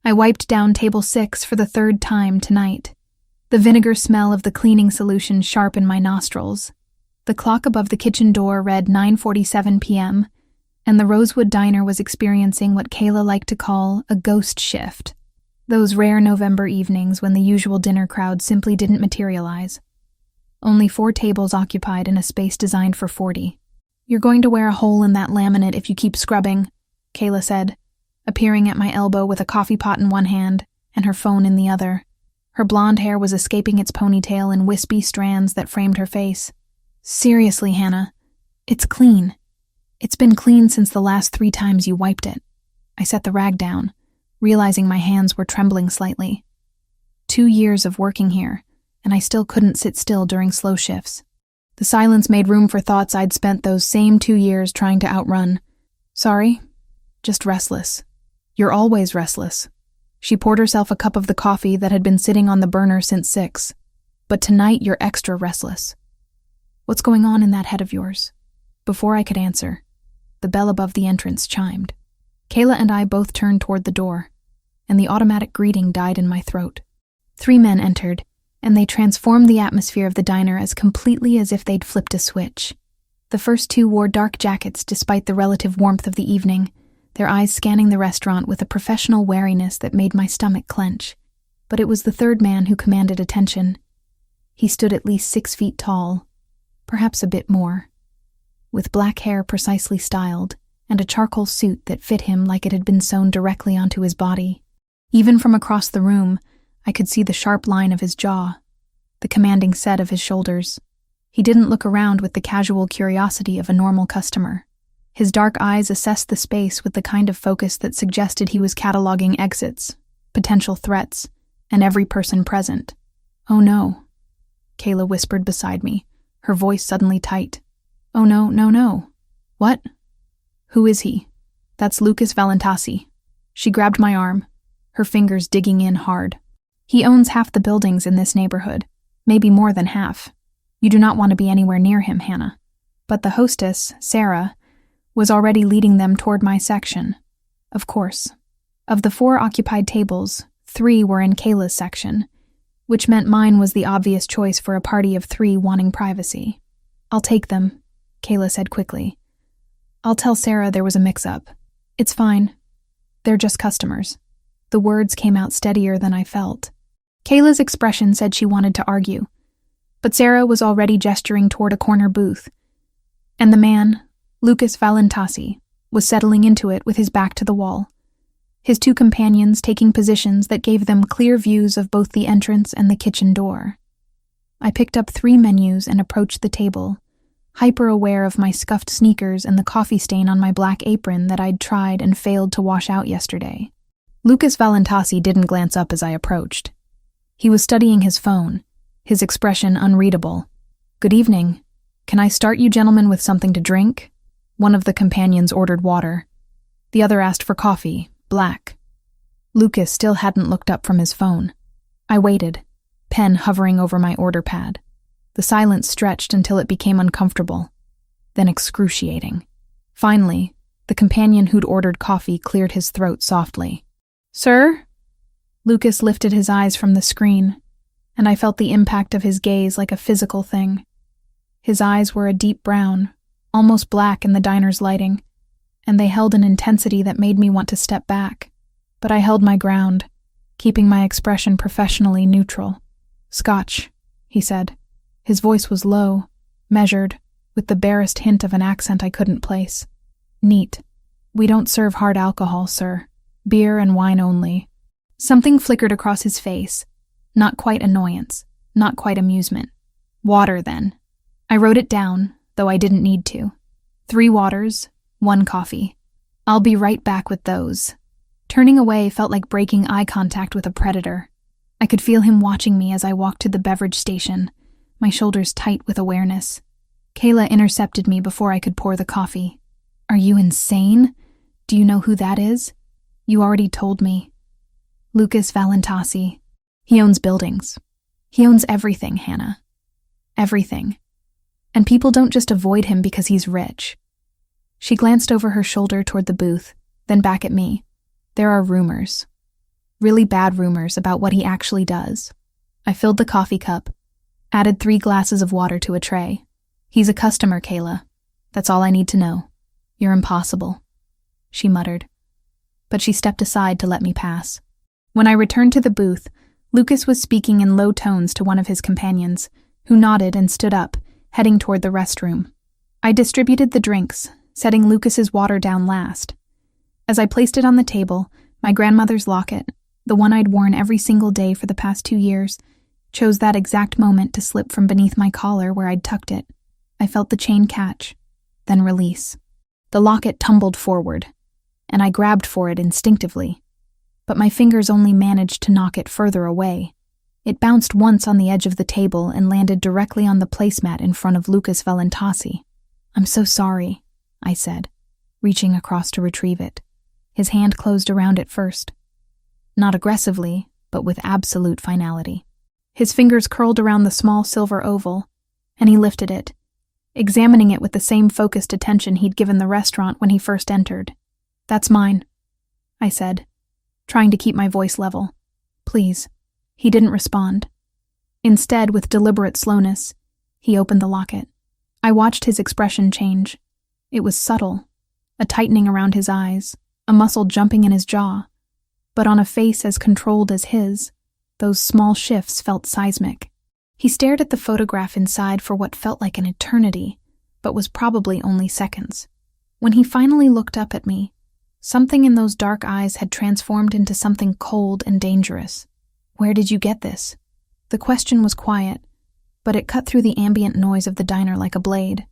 I wiped down table 6 for the 3rd time tonight. The vinegar smell of the cleaning solution sharp in my nostrils. The clock above the kitchen door read 9:47 p.m., and the Rosewood Diner was experiencing what Kayla liked to call a ghost shift. Those rare November evenings when the usual dinner crowd simply didn't materialize. Only 4 tables occupied in a space designed for 40. "You're going to wear a hole in that laminate if you keep scrubbing," Kayla said, appearing at my elbow with a coffee pot in one hand and her phone in the other. Her blonde hair was escaping its ponytail in wispy strands that framed her face. "Seriously, Hannah, it's clean. It's been clean since the last 3 times you wiped it." I set the rag down, realizing my hands were trembling slightly. 2 years of working here, and I still couldn't sit still during slow shifts. The silence made room for thoughts I'd spent those same 2 years trying to outrun. "Sorry, just restless." "You're always restless." She poured herself a cup of the coffee that had been sitting on the burner since 6. "But tonight you're extra restless. What's going on in that head of yours?" Before I could answer, the bell above the entrance chimed. Kayla and I both turned toward the door, and the automatic greeting died in my throat. 3 men entered, and they transformed the atmosphere of the diner as completely as if they'd flipped a switch. The first 2 wore dark jackets despite the relative warmth of the evening, their eyes scanning the restaurant with a professional wariness that made my stomach clench. But it was the 3rd man who commanded attention. He stood at least 6 feet tall, perhaps a bit more, with black hair precisely styled, and a charcoal suit that fit him like it had been sewn directly onto his body. Even from across the room, I could see the sharp line of his jaw, the commanding set of his shoulders. He didn't look around with the casual curiosity of a normal customer. His dark eyes assessed the space with the kind of focus that suggested he was cataloging exits, potential threats, and every person present. "Oh no," Kayla whispered beside me, her voice suddenly tight. "Oh no, no, no." "What?" "Who is he?" "That's Lucas Valentasi." She grabbed my arm, her fingers digging in hard. "He owns half the buildings in this neighborhood, maybe more than half. You do not want to be anywhere near him, Hannah." But the hostess, Sarah, was already leading them toward my section. Of course. Of the 4 occupied tables, 3 were in Kayla's section, which meant mine was the obvious choice for a party of 3 wanting privacy. "I'll take them," Kayla said quickly. "I'll tell Sarah there was a mix-up. It's fine. They're just customers." The words came out steadier than I felt. Kayla's expression said she wanted to argue, but Sarah was already gesturing toward a corner booth, and the man, Lucas Valentasi, was settling into it with his back to the wall, his 2 companions taking positions that gave them clear views of both the entrance and the kitchen door. I picked up 3 menus and approached the table, hyper-aware of my scuffed sneakers and the coffee stain on my black apron that I'd tried and failed to wash out yesterday. Lucas Valentasi didn't glance up as I approached. He was studying his phone, his expression unreadable. "Good evening. Can I start you gentlemen with something to drink?" One of the companions ordered water. The other asked for coffee, black. Lucas still hadn't looked up from his phone. I waited, pen hovering over my order pad. The silence stretched until it became uncomfortable, then excruciating. Finally, the companion who'd ordered coffee cleared his throat softly. "Sir?" Lucas lifted his eyes from the screen, and I felt the impact of his gaze like a physical thing. His eyes were a deep brown, almost black in the diner's lighting, and they held an intensity that made me want to step back. But I held my ground, keeping my expression professionally neutral. "Scotch," he said. His voice was low, measured, with the barest hint of an accent I couldn't place. "Neat. We don't serve hard alcohol, sir. Beer and wine only." Something flickered across his face. Not quite annoyance, not quite amusement. "Water, then." I wrote it down, though I didn't need to. 3 waters, 1 coffee. "I'll be right back with those." Turning away felt like breaking eye contact with a predator. I could feel him watching me as I walked to the beverage station, my shoulders tight with awareness. Kayla intercepted me before I could pour the coffee. "Are you insane? Do you know who that is?" "You already told me." "Lucas Valentasi. He owns buildings. He owns everything, Hannah. Everything. And people don't just avoid him because he's rich." She glanced over her shoulder toward the booth, then back at me. "There are rumors." Really bad rumors about what he actually does. I filled the coffee cup, added 3 glasses of water to a tray. He's a customer, Kayla. That's all I need to know. You're impossible, she muttered. But she stepped aside to let me pass. When I returned to the booth, Lucas was speaking in low tones to one of his companions, who nodded and stood up, heading toward the restroom. I distributed the drinks, setting Lucas's water down last. As I placed it on the table, my grandmother's locket, the one I'd worn every single day for the past 2 years, chose that exact moment to slip from beneath my collar where I'd tucked it. I felt the chain catch, then release. The locket tumbled forward, and I grabbed for it instinctively, but my fingers only managed to knock it further away. It bounced once on the edge of the table and landed directly on the placemat in front of Lucas Valentasi. "I'm so sorry," I said, reaching across to retrieve it. His hand closed around it first. Not aggressively, but with absolute finality. His fingers curled around the small silver oval, and he lifted it, examining it with the same focused attention he'd given the restaurant when he first entered. "That's mine," I said, trying to keep my voice level. "Please." He didn't respond. Instead, with deliberate slowness, he opened the locket. I watched his expression change. It was subtle, a tightening around his eyes, a muscle jumping in his jaw. But on a face as controlled as his, those small shifts felt seismic. He stared at the photograph inside for what felt like an eternity, but was probably only seconds. When he finally looked up at me, something in those dark eyes had transformed into something cold and dangerous. "Where did you get this?" The question was quiet, but it cut through the ambient noise of the diner like a blade.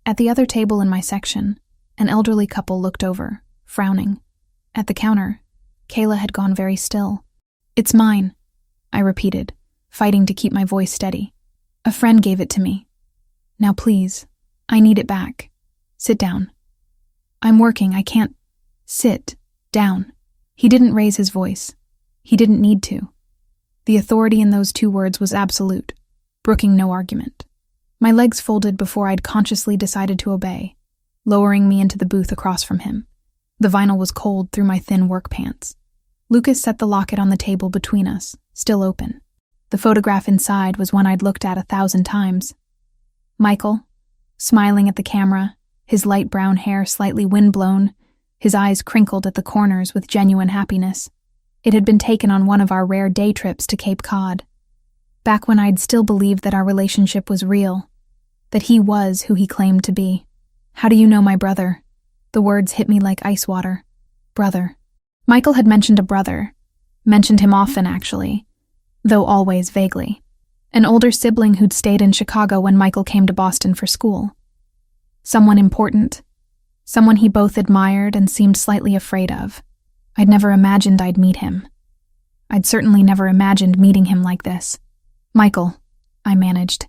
At the other table in my section, an elderly couple looked over, frowning. At the counter, Kayla had gone very still. "It's mine," I repeated, fighting to keep my voice steady. "A friend gave it to me. Now please, I need it back. Sit down." "I'm working, I can't." "Sit down." He didn't raise his voice. He didn't need to. The authority in those 2 words was absolute, brooking no argument. My legs folded before I'd consciously decided to obey, lowering me into the booth across from him. The vinyl was cold through my thin work pants. Lucas set the locket on the table between us, still open. The photograph inside was one I'd looked at 1,000 times. Michael, smiling at the camera, his light brown hair slightly windblown, his eyes crinkled at the corners with genuine happiness. It had been taken on one of our rare day trips to Cape Cod. Back when I'd still believed that our relationship was real, that he was who he claimed to be. "How do you know my brother?" The words hit me like ice water. Brother. Michael had mentioned a brother. Mentioned him often, actually, though always vaguely. An older sibling who'd stayed in Chicago when Michael came to Boston for school. Someone important. Someone he both admired and seemed slightly afraid of. I'd never imagined I'd meet him. I'd certainly never imagined meeting him like this. "Michael," I managed.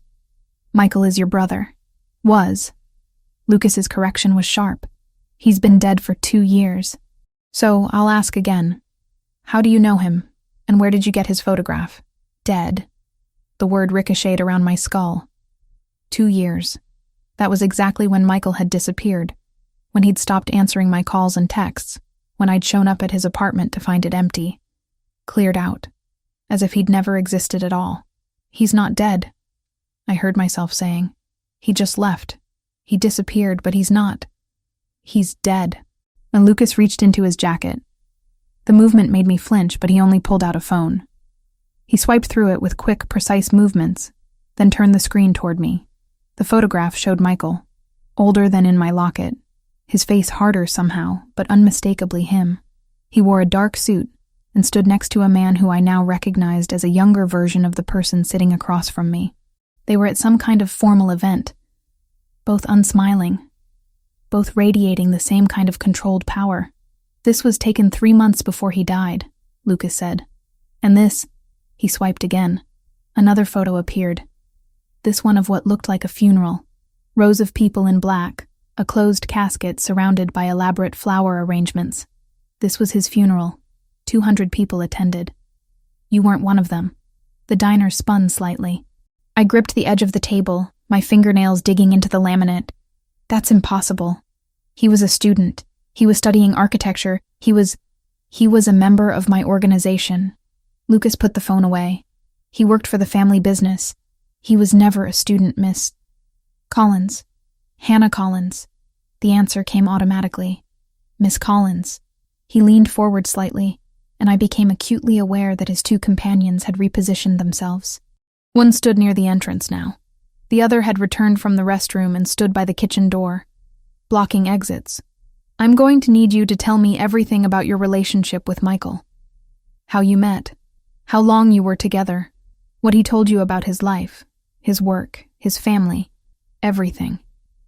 "Michael is your brother." Was. Lucas's correction was sharp. He's been dead for 2 years. So I'll ask again. How do you know him, and where did you get his photograph? Dead. The word ricocheted around my skull. 2 years. That was exactly when Michael had disappeared, when he'd stopped answering my calls and texts, when I'd shown up at his apartment to find it empty. Cleared out, as if he'd never existed at all. "He's not dead," I heard myself saying. "He just left. He disappeared, but he's not. He's dead." And Lucas reached into his jacket. The movement made me flinch, but he only pulled out a phone. He swiped through it with quick, precise movements, then turned the screen toward me. The photograph showed Michael, older than in my locket, his face harder somehow, but unmistakably him. He wore a dark suit and stood next to a man who I now recognized as a younger version of the person sitting across from me. They were at some kind of formal event, both unsmiling, both radiating the same kind of controlled power. "This was taken 3 months before he died," Lucas said. "And this," he swiped again. Another photo appeared. This one of what looked like a funeral. Rows of people in black, a closed casket surrounded by elaborate flower arrangements. This was his funeral. 200 people attended. You weren't one of them. The diner spun slightly. I gripped the edge of the table, my fingernails digging into the laminate. "That's impossible. He was a student. He was studying architecture. He was..." He was a member of my organization. Lucas put the phone away. He worked for the family business. He was never a student, Miss Collins. Hannah Collins. The answer came automatically. Miss Collins. He leaned forward slightly, and I became acutely aware that his two companions had repositioned themselves. One stood near the entrance now. The other had returned from the restroom and stood by the kitchen door, blocking exits. I'm going to need you to tell me everything about your relationship with Michael. How you met, how long you were together, what he told you about his life, his work, his family, everything.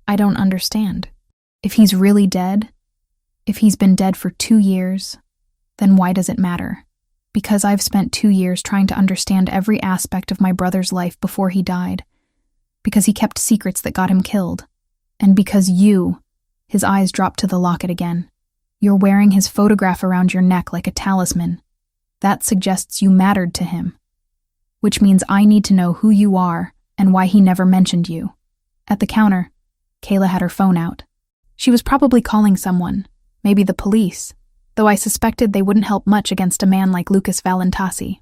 I don't understand. If he's really dead, if he's been dead for 2 years, then why does it matter? Because I've spent 2 years trying to understand every aspect of my brother's life before he died. Because he kept secrets that got him killed. And because you, his eyes dropped to the locket again. You're wearing his photograph around your neck like a talisman. That suggests you mattered to him. Which means I need to know who you are and why he never mentioned you. At the counter, Kayla had her phone out. She was probably calling someone, maybe the police, though I suspected they wouldn't help much against a man like Lucas Valentasi.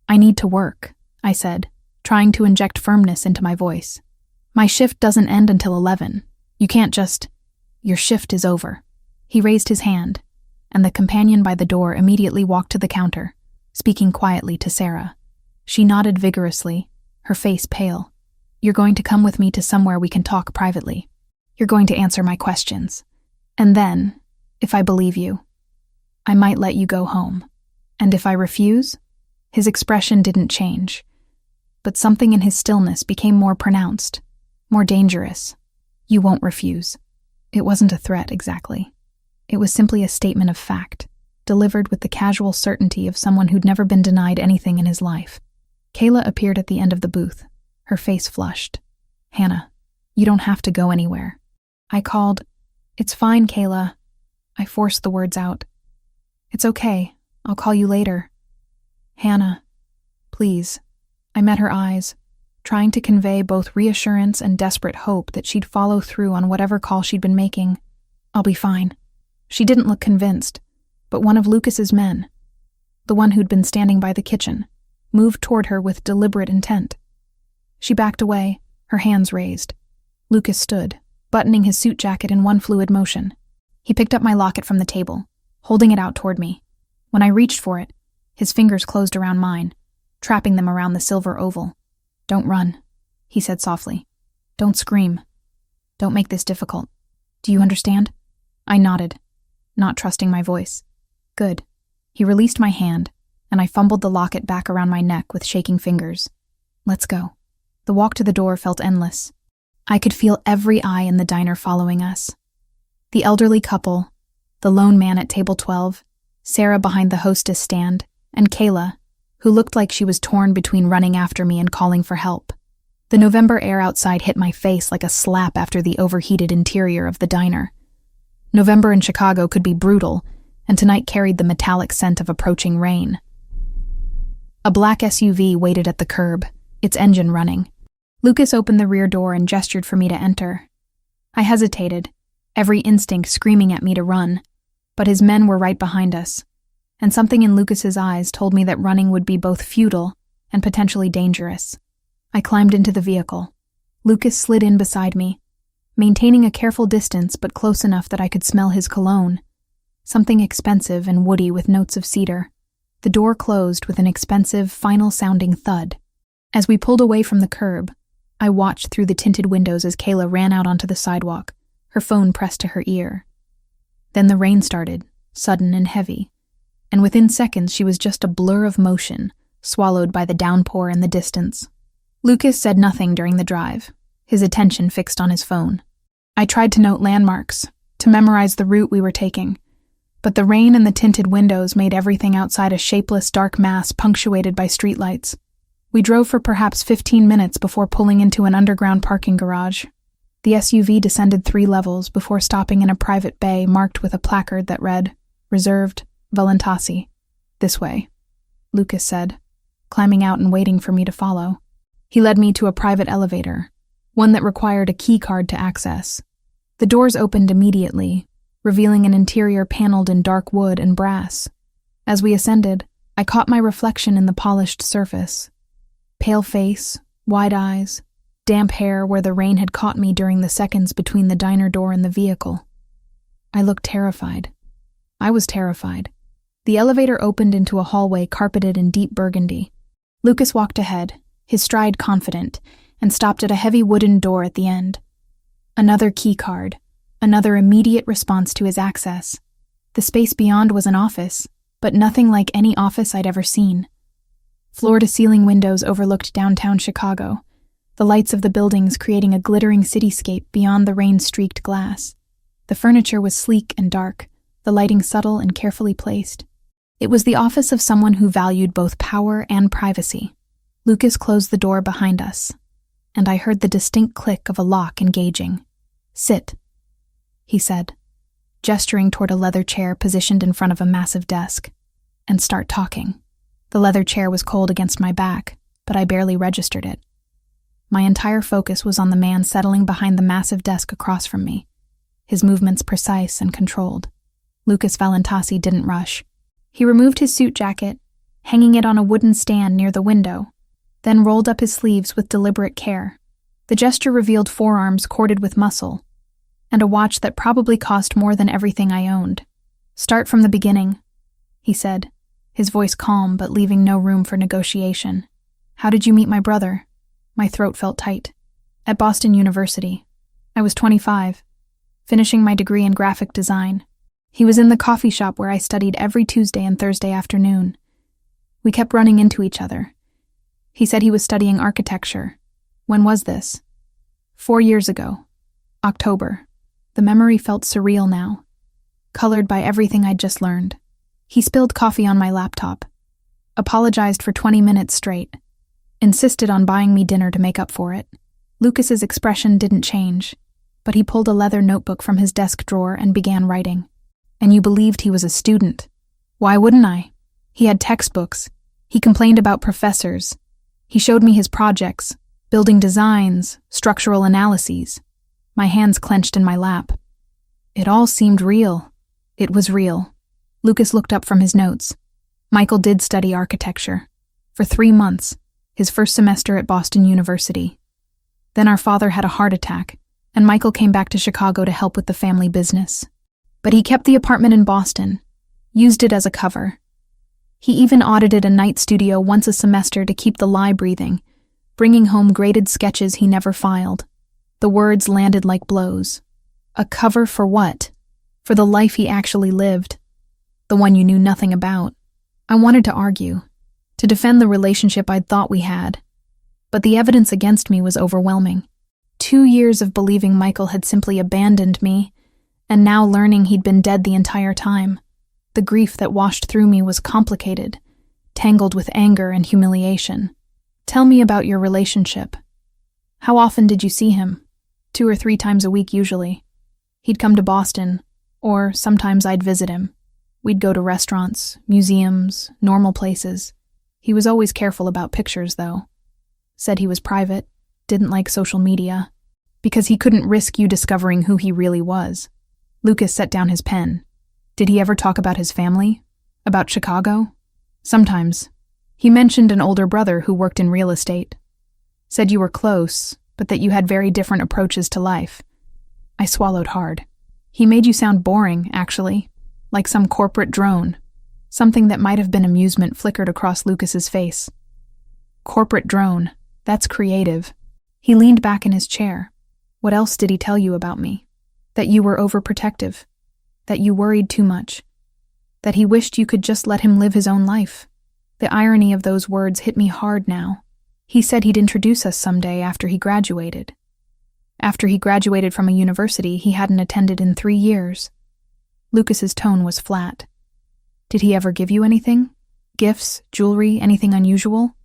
I need to work, I said, trying to inject firmness into my voice. My shift doesn't end until 11. You can't just... Your shift is over. He raised his hand, and the companion by the door immediately walked to the counter, speaking quietly to Sarah. She nodded vigorously, her face pale. You're going to come with me to somewhere we can talk privately. You're going to answer my questions. And then, if I believe you, I might let you go home. And if I refuse? His expression didn't change, but something in his stillness became more pronounced, more dangerous. You won't refuse. It wasn't a threat, exactly. It was simply a statement of fact, delivered with the casual certainty of someone who'd never been denied anything in his life. Kayla appeared at the end of the booth, her face flushed. Hannah, you don't have to go anywhere. I called. It's fine, Kayla. I forced the words out. It's okay. I'll call you later. Hannah, please. I met her eyes, trying to convey both reassurance and desperate hope that she'd follow through on whatever call she'd been making. I'll be fine. She didn't look convinced, but one of Lucas's men, the one who'd been standing by the kitchen, moved toward her with deliberate intent. She backed away, her hands raised. Lucas stood, buttoning his suit jacket in one fluid motion. He picked up my locket from the table, holding it out toward me. When I reached for it, his fingers closed around mine, trapping them around the silver oval. Don't run, he said softly. Don't scream. Don't make this difficult. Do you understand? I nodded, not trusting my voice. Good. He released my hand, and I fumbled the locket back around my neck with shaking fingers. Let's go. The walk to the door felt endless. I could feel every eye in the diner following us. The elderly couple, the lone man at table 12, Sarah behind the hostess stand, and Kayla, who looked like she was torn between running after me and calling for help. The November air outside hit my face like a slap after the overheated interior of the diner. November in Chicago could be brutal, and tonight carried the metallic scent of approaching rain. A black SUV waited at the curb, its engine running. Lucas opened the rear door and gestured for me to enter. I hesitated, every instinct screaming at me to run, but his men were right behind us, and something in Lucas's eyes told me that running would be both futile and potentially dangerous. I climbed into the vehicle. Lucas slid in beside me, maintaining a careful distance but close enough that I could smell his cologne, something expensive and woody with notes of cedar. The door closed with an expensive, final-sounding thud. As we pulled away from the curb, I watched through the tinted windows as Kayla ran out onto the sidewalk, her phone pressed to her ear. Then the rain started, sudden and heavy, and within seconds she was just a blur of motion, swallowed by the downpour in the distance. Lucas said nothing during the drive, his attention fixed on his phone. I tried to note landmarks, to memorize the route we were taking, but the rain and the tinted windows made everything outside a shapeless, dark mass punctuated by streetlights. We drove for perhaps 15 minutes before pulling into an underground parking garage. The SUV descended 3 levels before stopping in a private bay marked with a placard that read, "Reserved, Valentasi. This way," Lucas said, climbing out and waiting for me to follow. He led me to a private elevator, one that required a key card to access. The doors opened immediately, revealing an interior paneled in dark wood and brass. As we ascended, I caught my reflection in the polished surface. Pale face, wide eyes, damp hair where the rain had caught me during the seconds between the diner door and the vehicle. I looked terrified. I was terrified. The elevator opened into a hallway carpeted in deep burgundy. Lucas walked ahead, his stride confident, and stopped at a heavy wooden door at the end. Another key card, another immediate response to his access. The space beyond was an office, but nothing like any office I'd ever seen. Floor-to-ceiling windows overlooked downtown Chicago, the lights of the buildings creating a glittering cityscape beyond the rain-streaked glass. The furniture was sleek and dark, the lighting subtle and carefully placed. It was the office of someone who valued both power and privacy. Lucas closed the door behind us, and I heard the distinct click of a lock engaging. "Sit," he said, gesturing toward a leather chair positioned in front of a massive desk, "and start talking." The leather chair was cold against my back, but I barely registered it. My entire focus was on the man settling behind the massive desk across from me, his movements precise and controlled. Lucas Valentasi didn't rush. He removed his suit jacket, hanging it on a wooden stand near the window, then rolled up his sleeves with deliberate care. The gesture revealed forearms corded with muscle, and a watch that probably cost more than everything I owned. "Start from the beginning," he said, his voice calm but leaving no room for negotiation. "How did you meet my brother?" My throat felt tight. "At Boston University. I was 25, finishing my degree in graphic design. He was in the coffee shop where I studied every Tuesday and Thursday afternoon. We kept running into each other. He said he was studying architecture. When was this? 4 years ago. October. The memory felt surreal now, colored by everything I'd just learned. He spilled coffee on my laptop, apologized for 20 minutes straight, insisted on buying me dinner to make up for it. Lucas's expression didn't change, but he pulled a leather notebook from his desk drawer and began writing. "And you believed he was a student. Why wouldn't I? He had textbooks. He complained about professors. He showed me his projects, building designs, structural analyses." My hands clenched in my lap. It all seemed real. It was real. Lucas looked up from his notes. Michael did study architecture. For 3 months, his first semester at Boston University. Then our father had a heart attack, and Michael came back to Chicago to help with the family business. But he kept the apartment in Boston, used it as a cover. He even audited a night studio once a semester to keep the lie breathing, bringing home graded sketches he never filed. The words landed like blows. A cover for what? For the life he actually lived. The one you knew nothing about. I wanted to argue, to defend the relationship I'd thought we had. But the evidence against me was overwhelming. 2 years of believing Michael had simply abandoned me, and now learning he'd been dead the entire time. The grief that washed through me was complicated, tangled with anger and humiliation. "Tell me about your relationship. How often did you see him?" 2 or 3 times a week usually. He'd come to Boston, or sometimes I'd visit him. We'd go to restaurants, museums, normal places. He was always careful about pictures, though. Said he was private, didn't like social media, because he couldn't risk you discovering who he really was. Lucas set down his pen. "Did he ever talk about his family? About Chicago?" "Sometimes. He mentioned an older brother who worked in real estate. Said you were close, but that you had very different approaches to life." I swallowed hard. "He made you sound boring, actually, like some corporate drone." Something that might have been amusement flickered across Lucas's face. "Corporate drone. That's creative." He leaned back in his chair. "What else did he tell you about me? That you were overprotective. That you worried too much. That he wished you could just let him live his own life." The irony of those words hit me hard now. He said he'd introduce us someday after he graduated. After he graduated from a university he hadn't attended in 3 years. Lucas's tone was flat. "Did he ever give you anything? Gifts, jewelry, anything unusual?"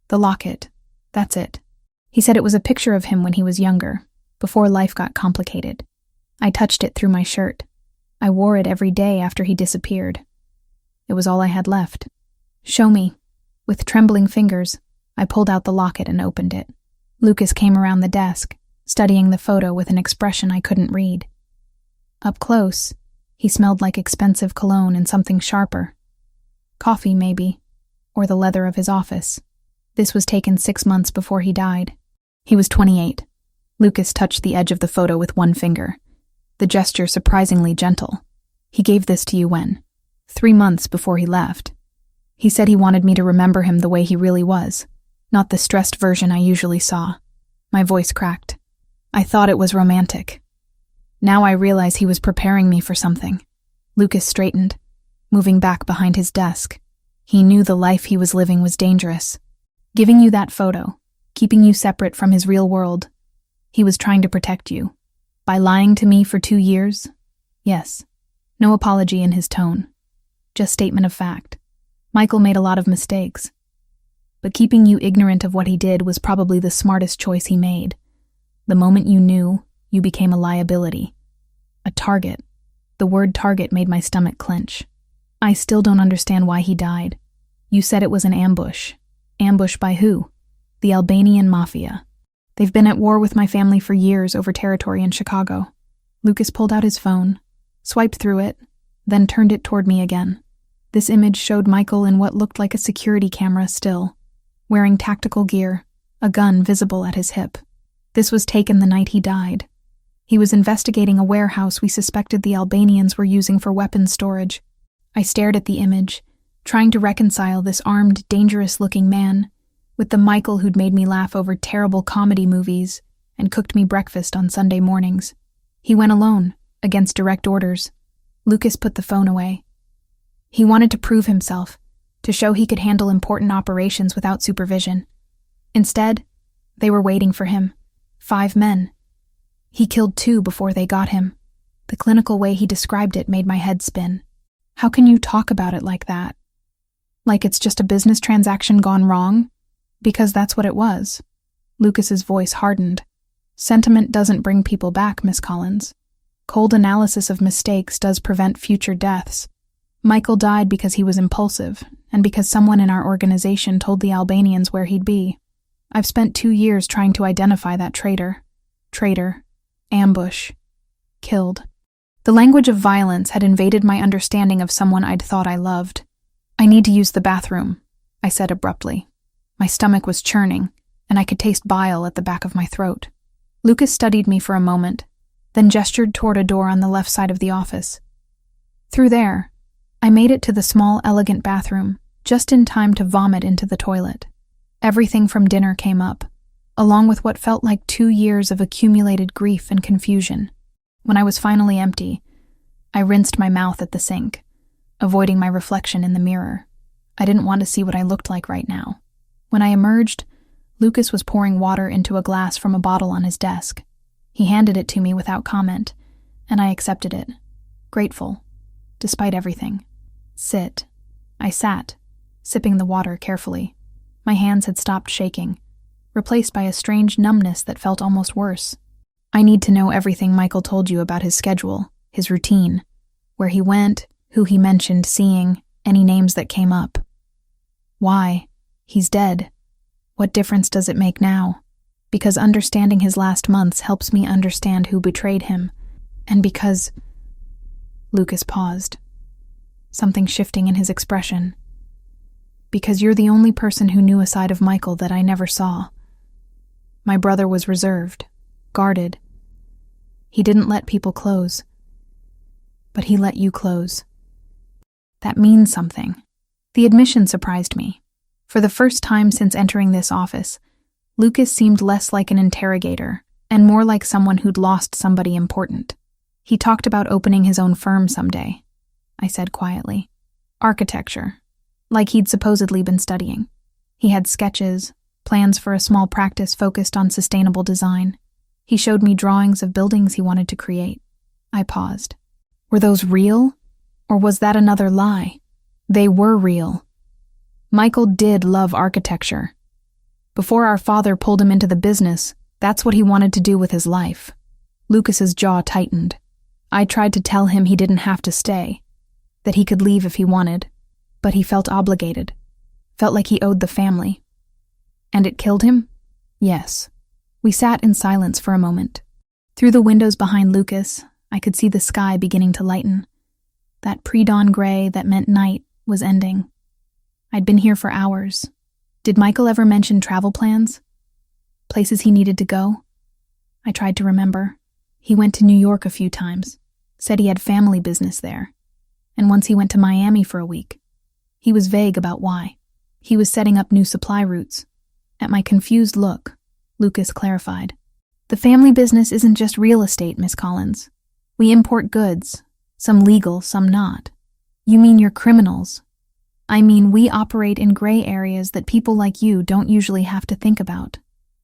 "The locket. That's it. He said it was a picture of him when he was younger, before life got complicated. I touched it through my shirt. I wore it every day after he disappeared. It was all I had left." "Show me." With trembling fingers, I pulled out the locket and opened it. Lucas came around the desk, studying the photo with an expression I couldn't read. Up close, he smelled like expensive cologne and something sharper. Coffee, maybe. Or the leather of his office. This was taken 6 months before he died. He was 28. Lucas touched the edge of the photo with one finger, the gesture surprisingly gentle. He gave this to you when? 3 months before he left. He said he wanted me to remember him the way he really was, not the stressed version I usually saw. My voice cracked. I thought it was romantic. Now I realize he was preparing me for something. Lucas straightened, moving back behind his desk. He knew the life he was living was dangerous. Giving you that photo, keeping you separate from his real world. He was trying to protect you. By lying to me for 2 years? Yes. No apology in his tone. Just statement of fact. Michael made a lot of mistakes. But keeping you ignorant of what he did was probably the smartest choice he made. The moment you knew, you became a liability. A target. The word target made my stomach clench. I still don't understand why he died. You said it was an ambush. Ambush by who? The Albanian Mafia. They've been at war with my family for years over territory in Chicago. Lucas pulled out his phone, swiped through it, then turned it toward me again. This image showed Michael in what looked like a security camera still, wearing tactical gear, a gun visible at his hip. This was taken the night he died. He was investigating a warehouse we suspected the Albanians were using for weapons storage. I stared at the image, trying to reconcile this armed, dangerous-looking man with the Michael who'd made me laugh over terrible comedy movies and cooked me breakfast on Sunday mornings. He went alone, against direct orders. Lucas put the phone away. He wanted to prove himself, to show he could handle important operations without supervision. Instead, they were waiting for him. 5 men. He killed 2 before they got him. The clinical way he described it made my head spin. How can you talk about it like that? Like it's just a business transaction gone wrong? Because that's what it was. Lucas's voice hardened. Sentiment doesn't bring people back, Miss Collins. Cold analysis of mistakes does prevent future deaths. Michael died because he was impulsive, and because someone in our organization told the Albanians where he'd be. I've spent 2 years trying to identify that traitor. Traitor. Ambush. Killed. The language of violence had invaded my understanding of someone I'd thought I loved. I need to use the bathroom, I said abruptly. My stomach was churning, and I could taste bile at the back of my throat. Lucas studied me for a moment, then gestured toward a door on the left side of the office. Through there, I made it to the small, elegant bathroom, just in time to vomit into the toilet. Everything from dinner came up, along with what felt like 2 years of accumulated grief and confusion. When I was finally empty, I rinsed my mouth at the sink, avoiding my reflection in the mirror. I didn't want to see what I looked like right now. When I emerged, Lucas was pouring water into a glass from a bottle on his desk. He handed it to me without comment, and I accepted it, grateful, despite everything. Sit. I sat, sipping the water carefully. My hands had stopped shaking, replaced by a strange numbness that felt almost worse. I need to know everything Michael told you about his schedule, his routine, where he went, who he mentioned seeing, any names that came up. Why? He's dead. What difference does it make now? Because understanding his last months helps me understand who betrayed him, and because... Lucas paused, something shifting in his expression. Because you're the only person who knew a side of Michael that I never saw. My brother was reserved, guarded. He didn't let people close. But he let you close. That means something. The admission surprised me. For the first time since entering this office, Lucas seemed less like an interrogator and more like someone who'd lost somebody important. He talked about opening his own firm someday, I said quietly. Architecture, like he'd supposedly been studying. He had sketches, plans for a small practice focused on sustainable design. He showed me drawings of buildings he wanted to create. I paused. Were those real? Or was that another lie? They were real. Michael did love architecture. Before our father pulled him into the business, that's what he wanted to do with his life. Lucas's jaw tightened. I tried to tell him he didn't have to stay, that he could leave if he wanted, but he felt obligated, felt like he owed the family. And it killed him? Yes. We sat in silence for a moment. Through the windows behind Lucas, I could see the sky beginning to lighten. That pre-dawn gray that meant night was ending. I'd been here for hours. Did Michael ever mention travel plans? Places he needed to go? I tried to remember. He went to New York a few times, said he had family business there, and once he went to Miami for a week. He was vague about why. He was setting up new supply routes. At my confused look, Lucas clarified. The family business isn't just real estate, Miss Collins. We import goods, some legal, some not. You mean you're criminals? I mean, we operate in gray areas that people like you don't usually have to think about.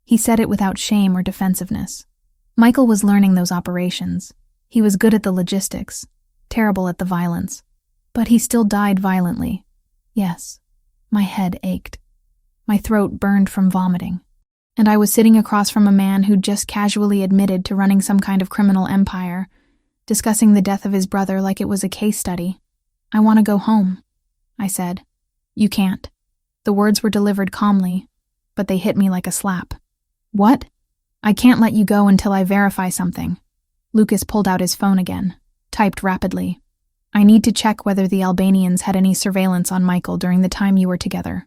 He said it without shame or defensiveness. Michael was learning those operations. He was good at the logistics, terrible at the violence. But he still died violently. Yes, my head ached. My throat burned from vomiting. And I was sitting across from a man who'd just casually admitted to running some kind of criminal empire, discussing the death of his brother like it was a case study. I want to go home, I said. You can't. The words were delivered calmly, but they hit me like a slap. What? I can't let you go until I verify something. Lucas pulled out his phone again, typed rapidly. I need to check whether the Albanians had any surveillance on Michael during the time you were together.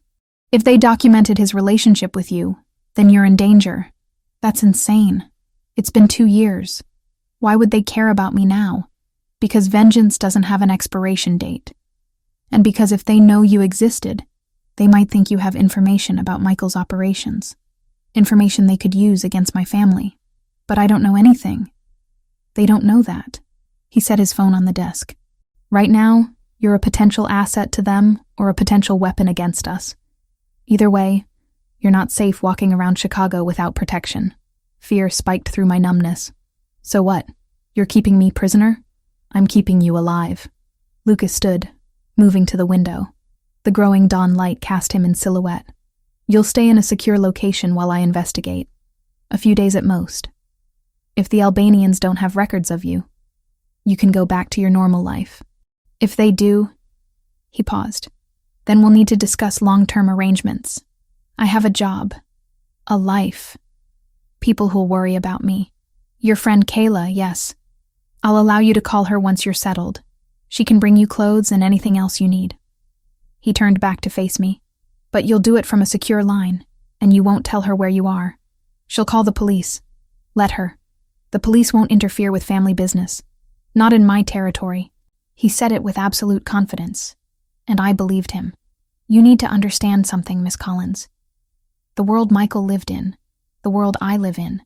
If they documented his relationship with you, then you're in danger. That's insane. It's been 2 years. Why would they care about me now? Because vengeance doesn't have an expiration date. And because if they know you existed, they might think you have information about Michael's operations. Information they could use against my family. But I don't know anything. They don't know that. He set his phone on the desk. Right now, you're a potential asset to them or a potential weapon against us. Either way, you're not safe walking around Chicago without protection. Fear spiked through my numbness. So what? You're keeping me prisoner? I'm keeping you alive. Lucas stood, moving to the window. The growing dawn light cast him in silhouette. You'll stay in a secure location while I investigate. A few days at most. If the Albanians don't have records of you, you can go back to your normal life. If they do, he paused. Then we'll need to discuss long-term arrangements. I have a job. A life. People who'll worry about me. Your friend Kayla, yes. I'll allow you to call her once you're settled. She can bring you clothes and anything else you need. He turned back to face me. But you'll do it from a secure line, and you won't tell her where you are. She'll call the police. Let her. The police won't interfere with family business. Not in my territory. He said it with absolute confidence, and I believed him. You need to understand something, Miss Collins. The world Michael lived in, the world I live in,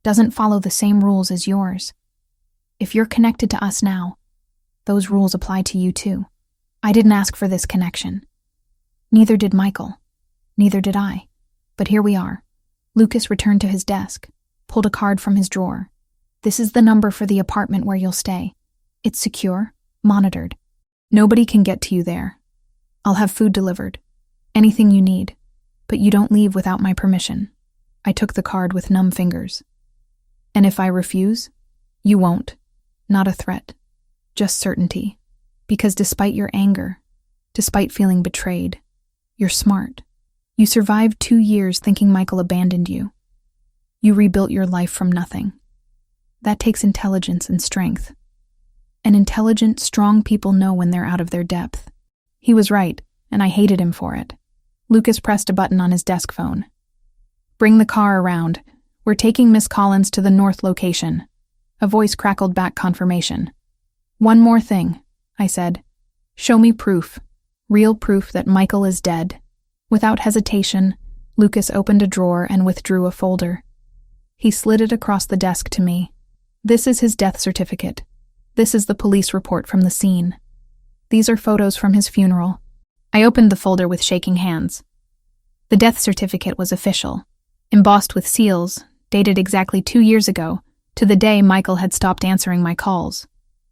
doesn't follow the same rules as yours. If you're connected to us now, those rules apply to you too. I didn't ask for this connection. Neither did Michael. Neither did I. But here we are. Lucas returned to his desk, pulled a card from his drawer. This is the number for the apartment where you'll stay. It's secure, monitored. Nobody can get to you there. I'll have food delivered. Anything you need. But you don't leave without my permission. I took the card with numb fingers. And if I refuse, you won't. Not a threat. Just certainty. Because despite your anger, despite feeling betrayed, you're smart. You survived 2 years thinking Michael abandoned you. You rebuilt your life from nothing. That takes intelligence and strength. And intelligent, strong people know when they're out of their depth. He was right, and I hated him for it. Lucas pressed a button on his desk phone. Bring the car around. We're taking Miss Collins to the north location. A voice crackled back confirmation. One more thing, I said. Show me proof. Real proof that Michael is dead. Without hesitation, Lucas opened a drawer and withdrew a folder. He slid it across the desk to me. This is his death certificate. This is the police report from the scene. These are photos from his funeral. I opened the folder with shaking hands. The death certificate was official, embossed with seals, dated exactly 2 years ago, to the day Michael had stopped answering my calls.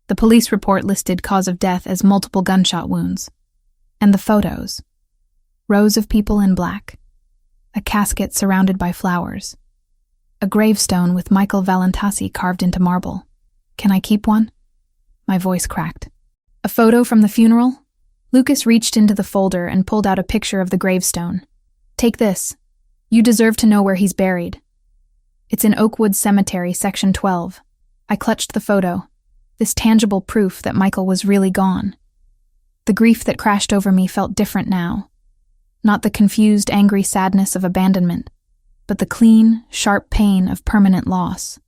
The police report listed cause of death as multiple gunshot wounds. And the photos. Rows of people in black. A casket surrounded by flowers. A gravestone with Michael Valentasi carved into marble. Can I keep one? My voice cracked. A photo from the funeral? Lucas reached into the folder and pulled out a picture of the gravestone. Take this. You deserve to know where he's buried. It's in Oakwood Cemetery, Section 12. I clutched the photo. This tangible proof that Michael was really gone. The grief that crashed over me felt different now. Not the confused, angry sadness of abandonment, but the clean, sharp pain of permanent loss.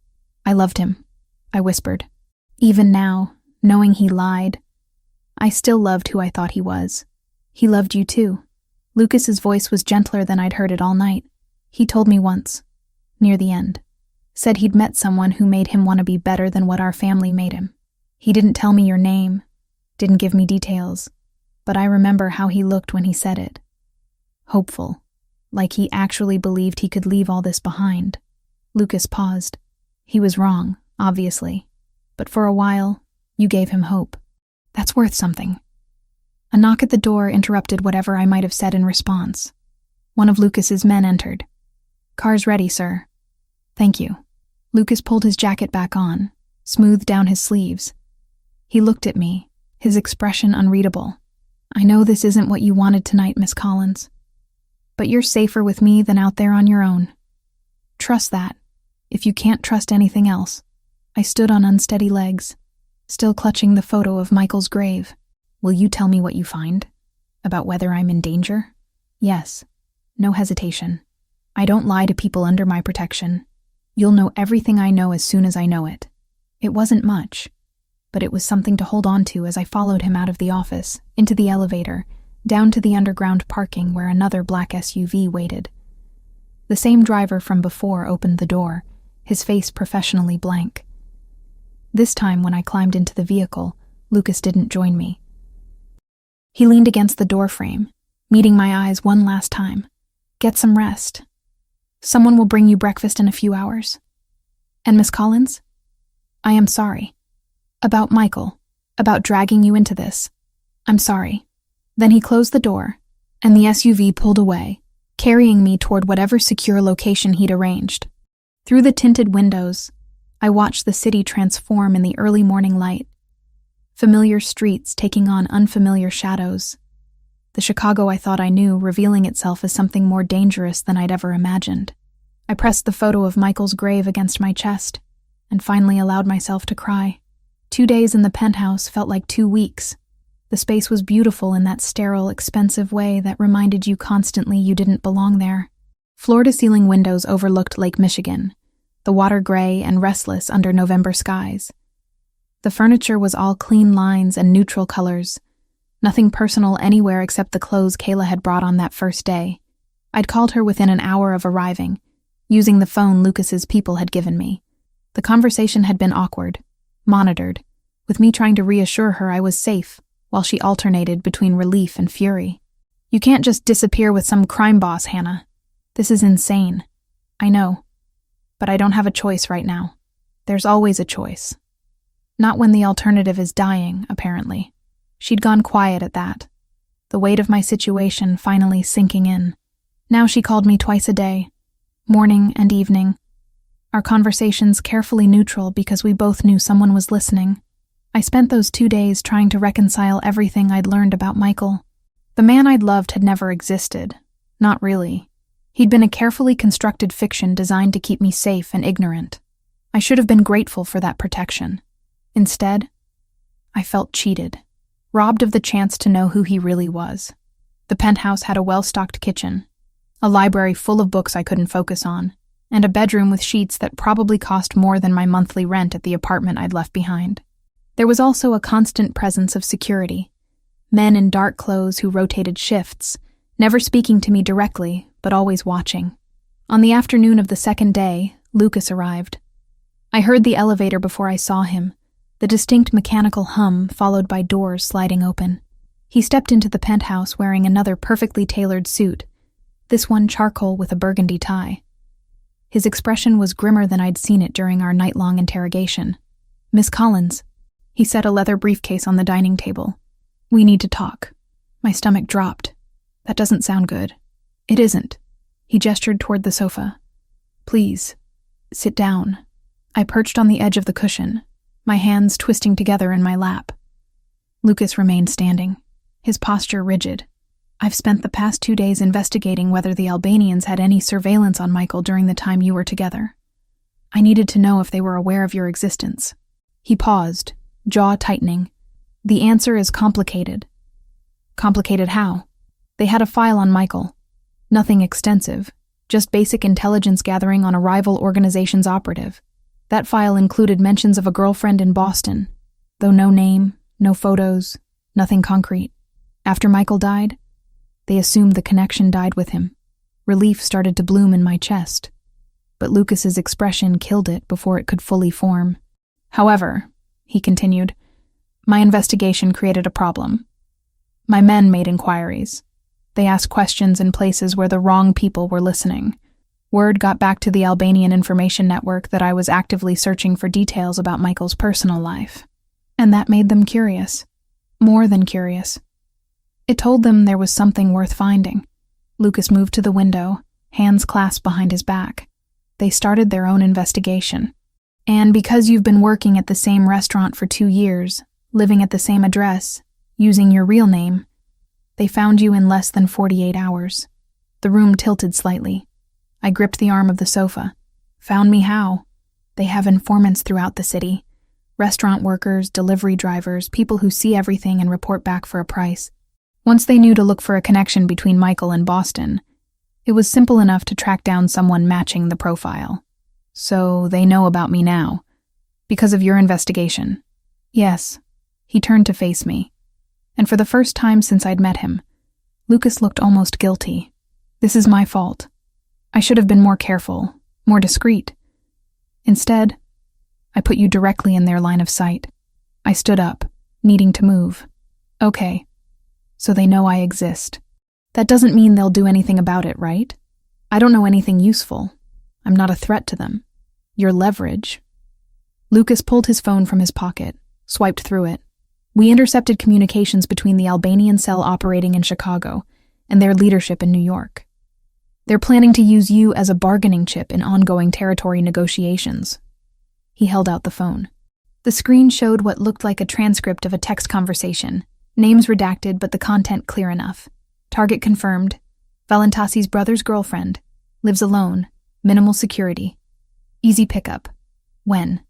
I loved him, I whispered. Even now, knowing he lied, I still loved who I thought he was. He loved you too. Lucas's voice was gentler than I'd heard it all night. He told me once, near the end, said he'd met someone who made him want to be better than what our family made him. He didn't tell me your name, didn't give me details, but I remember how he looked when he said it. Hopeful, like he actually believed he could leave all this behind. Lucas paused. He was wrong, obviously, but for a while, you gave him hope. That's worth something. A knock at the door interrupted whatever I might have said in response. One of Lucas's men entered. "Car's ready, sir." "Thank you." Lucas pulled his jacket back on, smoothed down his sleeves. He looked at me, his expression unreadable. "I know this isn't what you wanted tonight, Miss Collins, but you're safer with me than out there on your own. Trust that, if you can't trust anything else." I stood on unsteady legs, still clutching the photo of Michael's grave. "Will you tell me what you find? About whether I'm in danger?" "Yes." No hesitation. "I don't lie to people under my protection. You'll know everything I know as soon as I know it." It wasn't much, but it was something to hold on to as I followed him out of the office, into the elevator, down to the underground parking where another black SUV waited. The same driver from before opened the door, his face professionally blank. This time, when I climbed into the vehicle, Lucas didn't join me. He leaned against the doorframe, meeting my eyes one last time. "Get some rest. Someone will bring you breakfast in a few hours. And Miss Collins? I am sorry. About Michael, about dragging you into this. I'm sorry." Then he closed the door, and the SUV pulled away, carrying me toward whatever secure location he'd arranged. Through the tinted windows, I watched the city transform in the early morning light. Familiar streets taking on unfamiliar shadows. The Chicago I thought I knew revealing itself as something more dangerous than I'd ever imagined. I pressed the photo of Michael's grave against my chest, and finally allowed myself to cry. 2 days in the penthouse felt like 2 weeks. The space was beautiful in that sterile, expensive way that reminded you constantly you didn't belong there. Floor-to-ceiling windows overlooked Lake Michigan, the water gray and restless under November skies. The furniture was all clean lines and neutral colors, nothing personal anywhere except the clothes Kayla had brought on that first day. I'd called her within an hour of arriving, using the phone Lucas's people had given me. The conversation had been awkward, monitored, with me trying to reassure her I was safe, while she alternated between relief and fury. "You can't just disappear with some crime boss, Hannah. This is insane. I know. But I don't have a choice right now. There's always a choice. Not when the alternative is dying, apparently." She'd gone quiet at that, the weight of my situation finally sinking in. Now she called me twice a day, morning and evening. Our conversations carefully neutral because we both knew someone was listening. I spent those 2 days trying to reconcile everything I'd learned about Michael. The man I'd loved had never existed. Not really. He'd been a carefully constructed fiction designed to keep me safe and ignorant. I should have been grateful for that protection. Instead, I felt cheated, robbed of the chance to know who he really was. The penthouse had a well-stocked kitchen, a library full of books I couldn't focus on, and a bedroom with sheets that probably cost more than my monthly rent at the apartment I'd left behind. There was also a constant presence of security, men in dark clothes who rotated shifts, never speaking to me directly, but always watching. On the afternoon of the second day, Lucas arrived. I heard the elevator before I saw him, the distinct mechanical hum followed by doors sliding open. He stepped into the penthouse wearing another perfectly tailored suit, this one charcoal with a burgundy tie. His expression was grimmer than I'd seen it during our night-long interrogation. "Miss Collins," he set a leather briefcase on the dining table. "We need to talk." My stomach dropped. That doesn't sound good. It isn't. He gestured toward the sofa. "Please, sit down." I perched on the edge of the cushion, my hands twisting together in my lap. Lucas remained standing, his posture rigid. "I've spent the past 2 days investigating whether the Albanians had any surveillance on Michael during the time you were together. I needed to know if they were aware of your existence." He paused, jaw tightening. "The answer is complicated." "Complicated how?" They had a file on Michael. Nothing extensive, just basic intelligence gathering on a rival organization's operative. That file included mentions of a girlfriend in Boston, though no name, no photos, nothing concrete. After Michael died, they assumed the connection died with him. Relief started to bloom in my chest, but Lucas's expression killed it before it could fully form. However, he continued, my investigation created a problem. My men made inquiries. They asked questions in places where the wrong people were listening. Word got back to the Albanian information network that I was actively searching for details about Michael's personal life. And that made them curious. More than curious. It told them there was something worth finding. Lucas moved to the window, hands clasped behind his back. They started their own investigation. And because you've been working at the same restaurant for 2 years, living at the same address, using your real name, they found you in less than 48 hours. The room tilted slightly. I gripped the arm of the sofa. Found me how? They have informants throughout the city. Restaurant workers, delivery drivers, people who see everything and report back for a price. Once they knew to look for a connection between Michael and Boston, it was simple enough to track down someone matching the profile. So they know about me now. Because of your investigation. Yes. He turned to face me. And for the first time since I'd met him, Lucas looked almost guilty. This is my fault. I should have been more careful, more discreet. Instead, I put you directly in their line of sight. I stood up, needing to move. Okay. So they know I exist. That doesn't mean they'll do anything about it, right? I don't know anything useful. I'm not a threat to them. Your leverage. Lucas pulled his phone from his pocket, swiped through it. We intercepted communications between the Albanian cell operating in Chicago and their leadership in New York. They're planning to use you as a bargaining chip in ongoing territory negotiations. He held out the phone. The screen showed what looked like a transcript of a text conversation. Names redacted, but the content clear enough. Target confirmed. Valentasi's brother's girlfriend. Lives alone. Minimal security. Easy pickup. When?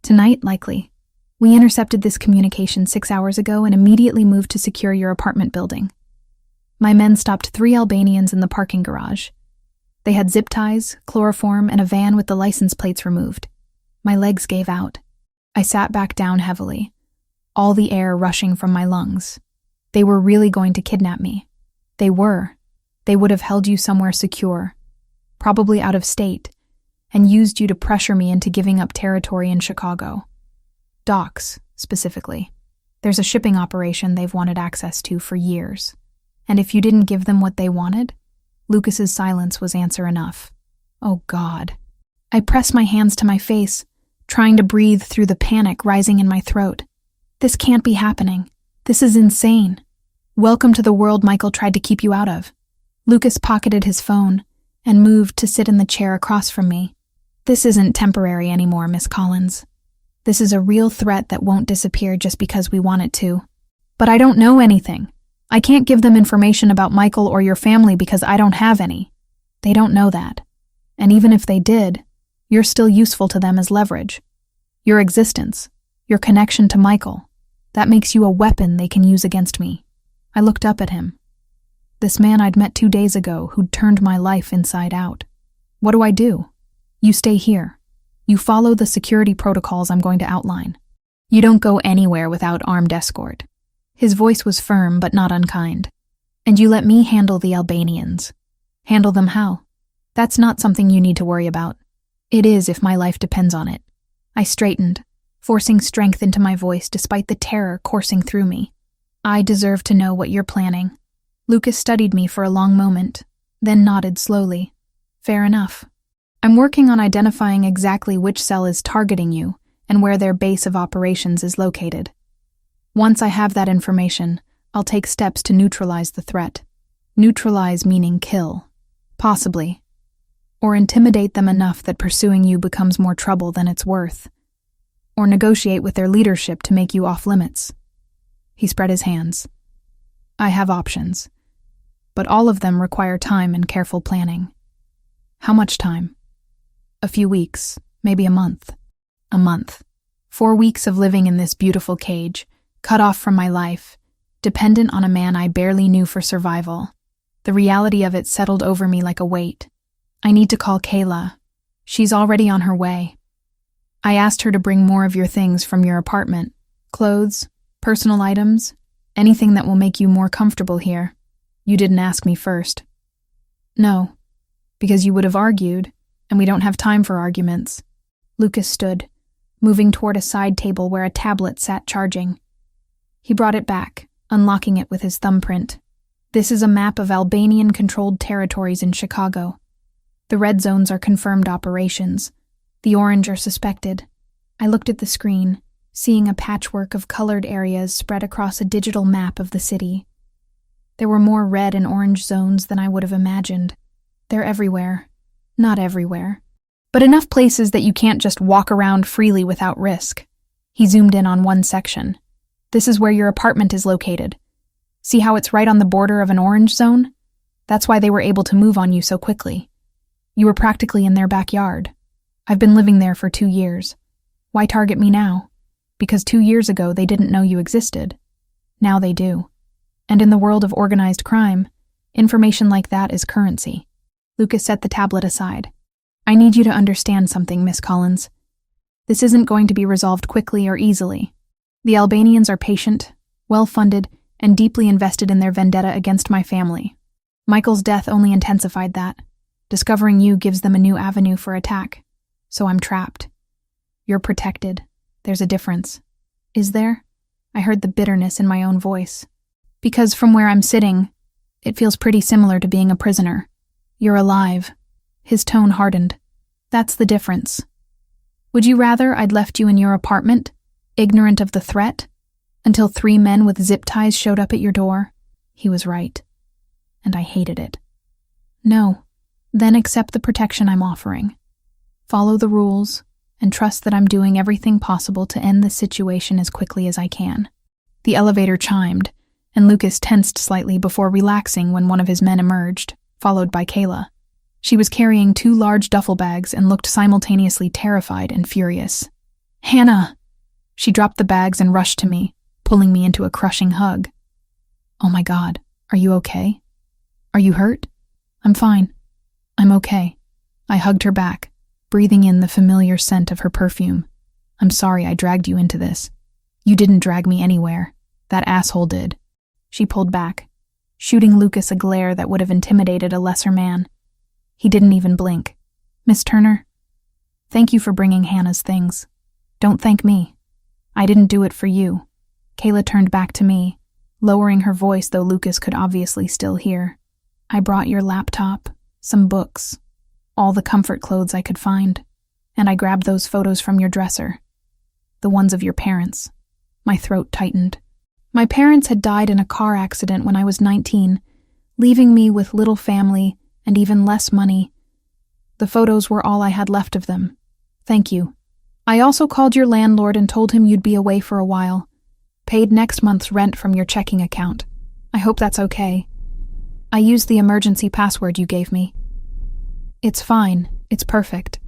Tonight, likely. We intercepted this communication 6 hours ago and immediately moved to secure your apartment building. My men stopped 3 Albanians in the parking garage. They had zip ties, chloroform, and a van with the license plates removed. My legs gave out. I sat back down heavily, all the air rushing from my lungs. They were really going to kidnap me. They were. They would have held you somewhere secure, probably out of state, and used you to pressure me into giving up territory in Chicago. Docks, specifically. There's a shipping operation they've wanted access to for years. And if you didn't give them what they wanted, Lucas's silence was answer enough. Oh God. I pressed my hands to my face, trying to breathe through the panic rising in my throat. This can't be happening. This is insane. Welcome to the world Michael tried to keep you out of. Lucas pocketed his phone and moved to sit in the chair across from me. This isn't temporary anymore, Miss Collins. This is a real threat that won't disappear just because we want it to. But I don't know anything. I can't give them information about Michael or your family because I don't have any. They don't know that. And even if they did, you're still useful to them as leverage. Your existence, your connection to Michael, that makes you a weapon they can use against me. I looked up at him. This man I'd met 2 days ago who'd turned my life inside out. What do? You stay here. You follow the security protocols I'm going to outline. You don't go anywhere without armed escort. His voice was firm but not unkind. And you let me handle the Albanians. Handle them how? That's not something you need to worry about. It is if my life depends on it. I straightened, forcing strength into my voice despite the terror coursing through me. I deserve to know what you're planning. Lucas studied me for a long moment, then nodded slowly. Fair enough. I'm working on identifying exactly which cell is targeting you and where their base of operations is located. Once I have that information, I'll take steps to neutralize the threat. Neutralize meaning kill. Possibly. Or intimidate them enough that pursuing you becomes more trouble than it's worth. Or negotiate with their leadership to make you off limits. He spread his hands. I have options, but all of them require time and careful planning. How much time? A few weeks, maybe a month. A month. 4 weeks of living in this beautiful cage, cut off from my life, dependent on a man I barely knew for survival. The reality of it settled over me like a weight. I need to call Kayla. She's already on her way. I asked her to bring more of your things from your apartment. Clothes, personal items, anything that will make you more comfortable here. You didn't ask me first. No, because you would have argued, and we don't have time for arguments. Lucas stood, moving toward a side table where a tablet sat charging. He brought it back, unlocking it with his thumbprint. This is a map of Albanian-controlled territories in Chicago. The red zones are confirmed operations. The orange are suspected. I looked at the screen, seeing a patchwork of colored areas spread across a digital map of the city. There were more red and orange zones than I would have imagined. They're everywhere. Not everywhere, but enough places that you can't just walk around freely without risk. He zoomed in on one section. This is where your apartment is located. See how it's right on the border of an orange zone? That's why they were able to move on you so quickly. You were practically in their backyard. I've been living there for 2 years. Why target me now? Because 2 years ago they didn't know you existed. Now they do. And in the world of organized crime, information like that is currency. Lucas set the tablet aside. I need you to understand something, Miss Collins. This isn't going to be resolved quickly or easily. The Albanians are patient, well-funded, and deeply invested in their vendetta against my family. Michael's death only intensified that. Discovering you gives them a new avenue for attack. So I'm trapped. You're protected. There's a difference. Is there? I heard the bitterness in my own voice. Because from where I'm sitting, it feels pretty similar to being a prisoner. You're alive. His tone hardened. That's the difference. Would you rather I'd left you in your apartment, ignorant of the threat, until 3 men with zip ties showed up at your door? He was right. And I hated it. No. Then accept the protection I'm offering. Follow the rules, and trust that I'm doing everything possible to end the situation as quickly as I can. The elevator chimed, and Lucas tensed slightly before relaxing when one of his men emerged, followed by Kayla. She was carrying 2 large duffel bags and looked simultaneously terrified and furious. Hannah! She dropped the bags and rushed to me, pulling me into a crushing hug. Oh my God, are you okay? Are you hurt? I'm fine. I'm okay. I hugged her back, breathing in the familiar scent of her perfume. I'm sorry I dragged you into this. You didn't drag me anywhere. That asshole did. She pulled back, shooting Lucas a glare that would have intimidated a lesser man. He didn't even blink. Miss Turner, thank you for bringing Hannah's things. Don't thank me. I didn't do it for you. Kayla turned back to me, lowering her voice though Lucas could obviously still hear. I brought your laptop, some books, all the comfort clothes I could find, and I grabbed those photos from your dresser. The ones of your parents. My throat tightened. My parents had died in a car accident when I was 19, leaving me with little family and even less money. The photos were all I had left of them. Thank you. I also called your landlord and told him you'd be away for a while. Paid next month's rent from your checking account. I hope that's okay. I used the emergency password you gave me. It's fine. It's perfect.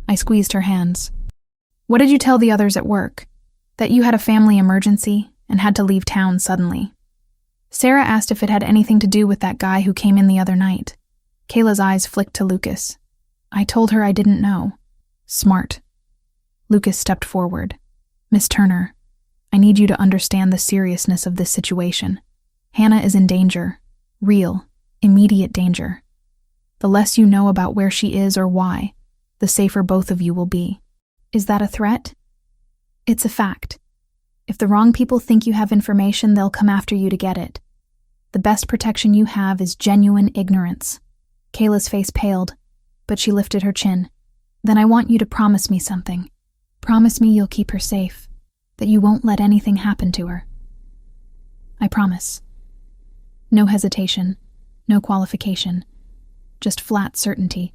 I squeezed her hands. What did you tell the others at work? That you had a family emergency and had to leave town suddenly. Sarah asked if it had anything to do with that guy who came in the other night. Kayla's eyes flicked to Lucas. I told her I didn't know. Smart. Lucas stepped forward. Miss Turner, I need you to understand the seriousness of this situation. Hannah is in danger. Real, immediate danger. The less you know about where she is or why, the safer both of you will be. Is that a threat? It's a fact. If the wrong people think you have information, they'll come after you to get it. The best protection you have is genuine ignorance. Kayla's face paled, but she lifted her chin. Then I want you to promise me something. Promise me you'll keep her safe, that you won't let anything happen to her. I promise. No hesitation, no qualification, just flat certainty.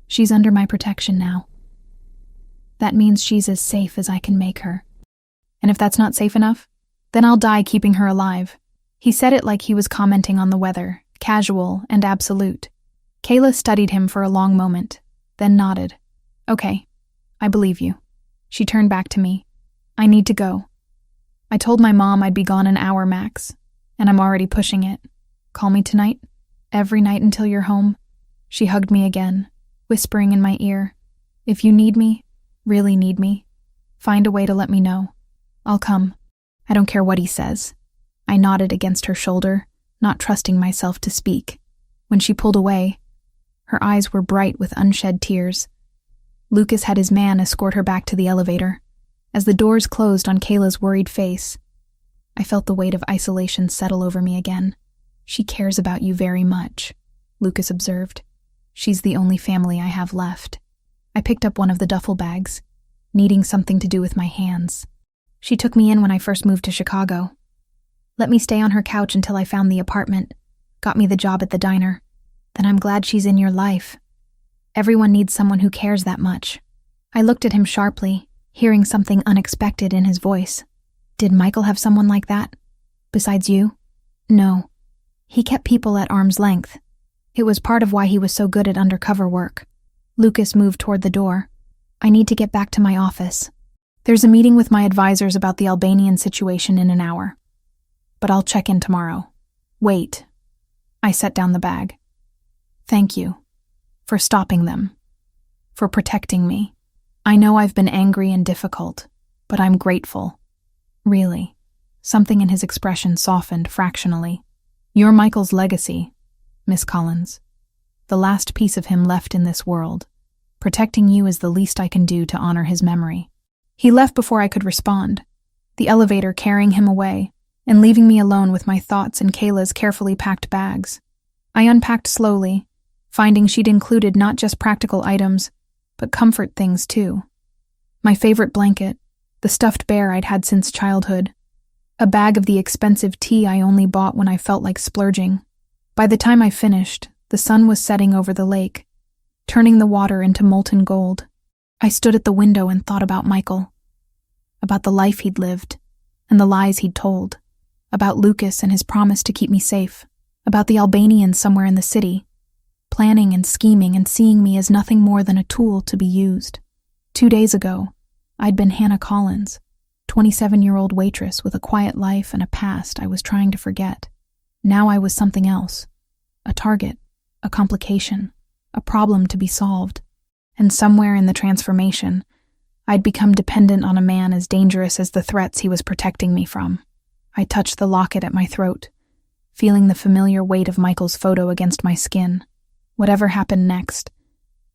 She's under my protection now. That means she's as safe as I can make her. And if that's not safe enough, then I'll die keeping her alive. He said it like he was commenting on the weather, casual and absolute. Kayla studied him for a long moment, then nodded. Okay, I believe you. She turned back to me. I need to go. I told my mom I'd be gone an hour max, and I'm already pushing it. Call me tonight? Every night until you're home?" She hugged me again, whispering in my ear, "If you need me, really need me, find a way to let me know. I'll come. I don't care what he says." I nodded against her shoulder, not trusting myself to speak. When she pulled away, her eyes were bright with unshed tears. Lucas had his man escort her back to the elevator. As the doors closed on Kayla's worried face, I felt the weight of isolation settle over me again. "She cares about you very much," Lucas observed. "She's the only family I have left." I picked up one of the duffel bags, needing something to do with my hands. "She took me in when I first moved to Chicago. Let me stay on her couch until I found the apartment, got me the job at the diner. Then I'm glad she's in your life. Everyone needs someone who cares that much." I looked at him sharply, hearing something unexpected in his voice. "Did Michael have someone like that? Besides you?" "No. He kept people at arm's length. It was part of why he was so good at undercover work." Lucas moved toward the door. "I need to get back to my office. There's a meeting with my advisors about the Albanian situation in an hour. But I'll check in tomorrow." "Wait." I set down the bag. "Thank you. For stopping them. For protecting me. I know I've been angry and difficult, but I'm grateful. Really." Something in his expression softened fractionally. "You're Michael's legacy, Miss Collins. The last piece of him left in this world. Protecting you is the least I can do to honor his memory." He left before I could respond, the elevator carrying him away and leaving me alone with my thoughts in Kayla's carefully packed bags. I unpacked slowly, finding she'd included not just practical items, but comfort things too. My favorite blanket, the stuffed bear I'd had since childhood, a bag of the expensive tea I only bought when I felt like splurging. By the time I finished, the sun was setting over the lake, turning the water into molten gold. I stood at the window and thought about Michael, about the life he'd lived, and the lies he'd told, about Lucas and his promise to keep me safe, about the Albanians somewhere in the city, planning and scheming and seeing me as nothing more than a tool to be used. 2 days ago, I'd been Hannah Collins, 27-year-old waitress with a quiet life and a past I was trying to forget. Now I was something else, a target, a complication, a problem to be solved. And somewhere in the transformation, I'd become dependent on a man as dangerous as the threats he was protecting me from. I touched the locket at my throat, feeling the familiar weight of Michael's photo against my skin. Whatever happened next,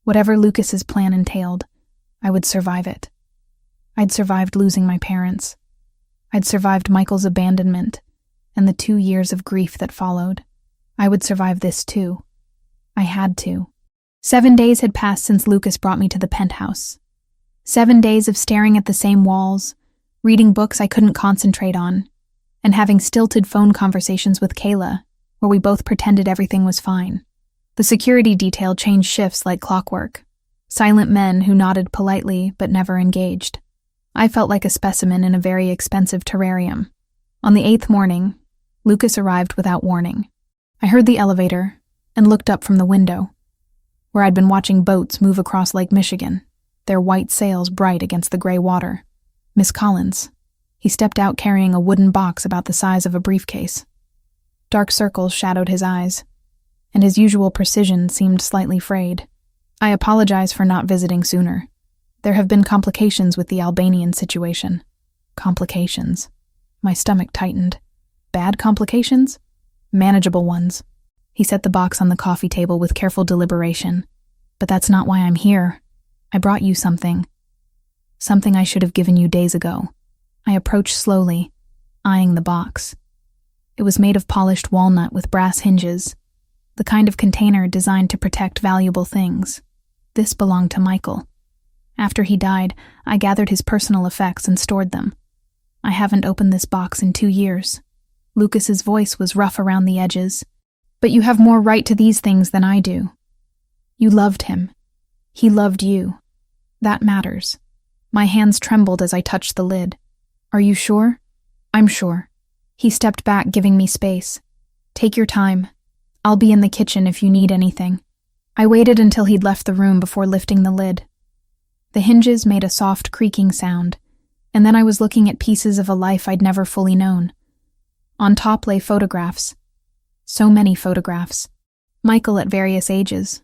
whatever Lucas's plan entailed, I would survive it. I'd survived losing my parents. I'd survived Michael's abandonment and the 2 years of grief that followed. I would survive this too. I had to. 7 days had passed since Lucas brought me to the penthouse. 7 days of staring at the same walls, reading books I couldn't concentrate on, and having stilted phone conversations with Kayla, where we both pretended everything was fine. The security detail changed shifts like clockwork. Silent men who nodded politely but never engaged. I felt like a specimen in a very expensive terrarium. On the 8th morning, Lucas arrived without warning. I heard the elevator and looked up from the window, where I'd been watching boats move across Lake Michigan, their white sails bright against the gray water. "Miss Collins." He stepped out carrying a wooden box about the size of a briefcase. Dark circles shadowed his eyes, and his usual precision seemed slightly frayed. "I apologize for not visiting sooner. There have been complications with the Albanian situation." Complications. My stomach tightened. Bad complications? Manageable ones. He set the box on the coffee table with careful deliberation. "But that's not why I'm here. I brought you something. Something I should have given you days ago." I approached slowly, eyeing the box. It was made of polished walnut with brass hinges, the kind of container designed to protect valuable things. This belonged to Michael. After he died, I gathered his personal effects and stored them. I haven't opened this box in 2 years. Lucas's voice was rough around the edges. "But you have more right to these things than I do. You loved him. He loved you. That matters." My hands trembled as I touched the lid. "Are you sure?" "I'm sure." He stepped back, giving me space. "Take your time. I'll be in the kitchen if you need anything." I waited until he'd left the room before lifting the lid. The hinges made a soft creaking sound, and then I was looking at pieces of a life I'd never fully known. On top lay photographs. So many photographs. Michael at various ages.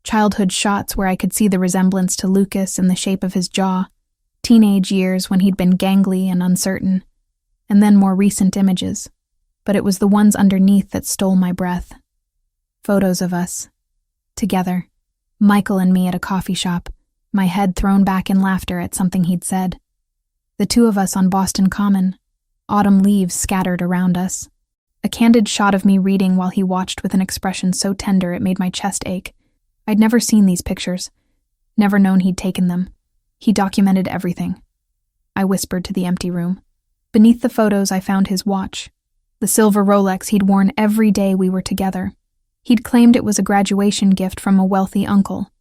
Childhood shots where I could see the resemblance to Lucas in the shape of his jaw. Teenage years when he'd been gangly and uncertain. And then more recent images. But it was the ones underneath that stole my breath. Photos of us. Together. Michael and me at a coffee shop, my head thrown back in laughter at something he'd said. The two of us on Boston Common. Autumn leaves scattered around us. A candid shot of me reading while he watched with an expression so tender it made my chest ache. I'd never seen these pictures. Never known he'd taken them. He documented everything. I whispered to the empty room. Beneath the photos I found his watch. The silver Rolex he'd worn every day we were together. He'd claimed it was a graduation gift from a wealthy uncle.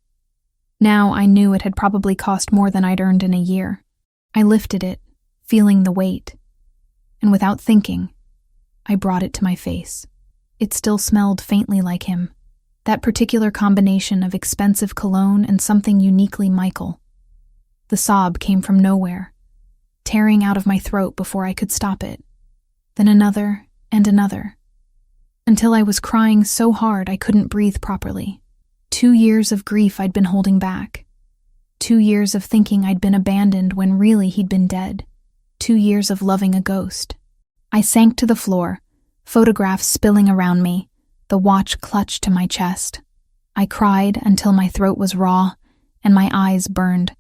Now I knew it had probably cost more than I'd earned in a year. I lifted it, feeling the weight. And without thinking, I brought it to my face. It still smelled faintly like him. That particular combination of expensive cologne and something uniquely Michael. The sob came from nowhere, tearing out of my throat before I could stop it. Then another and another. Until I was crying so hard I couldn't breathe properly. 2 years of grief I'd been holding back. 2 years of thinking I'd been abandoned when really he'd been dead. 2 years of loving a ghost. I sank to the floor, photographs spilling around me, the watch clutched to my chest. I cried until my throat was raw and my eyes burned,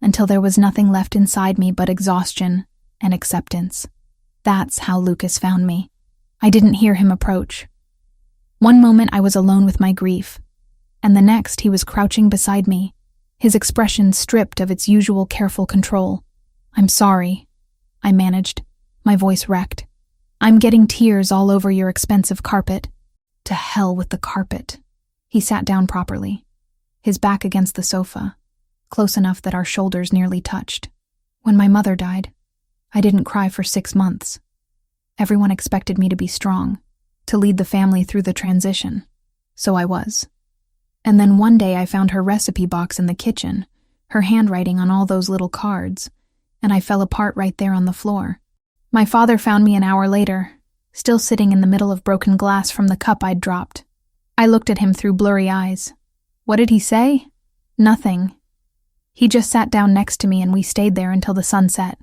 until there was nothing left inside me but exhaustion and acceptance. That's how Lucas found me. I didn't hear him approach. One moment I was alone with my grief, and the next he was crouching beside me, his expression stripped of its usual careful control. "I'm sorry," I managed, my voice wrecked. "I'm getting tears all over your expensive carpet." To hell with the carpet. He sat down properly, his back against the sofa, close enough that our shoulders nearly touched. When my mother died, I didn't cry for 6 months. Everyone expected me to be strong, to lead the family through the transition. So I was. And then one day I found her recipe box in the kitchen, her handwriting on all those little cards, and I fell apart right there on the floor. My father found me an hour later, still sitting in the middle of broken glass from the cup I'd dropped. I looked at him through blurry eyes. What did he say? Nothing. He just sat down next to me and we stayed there until the sun set.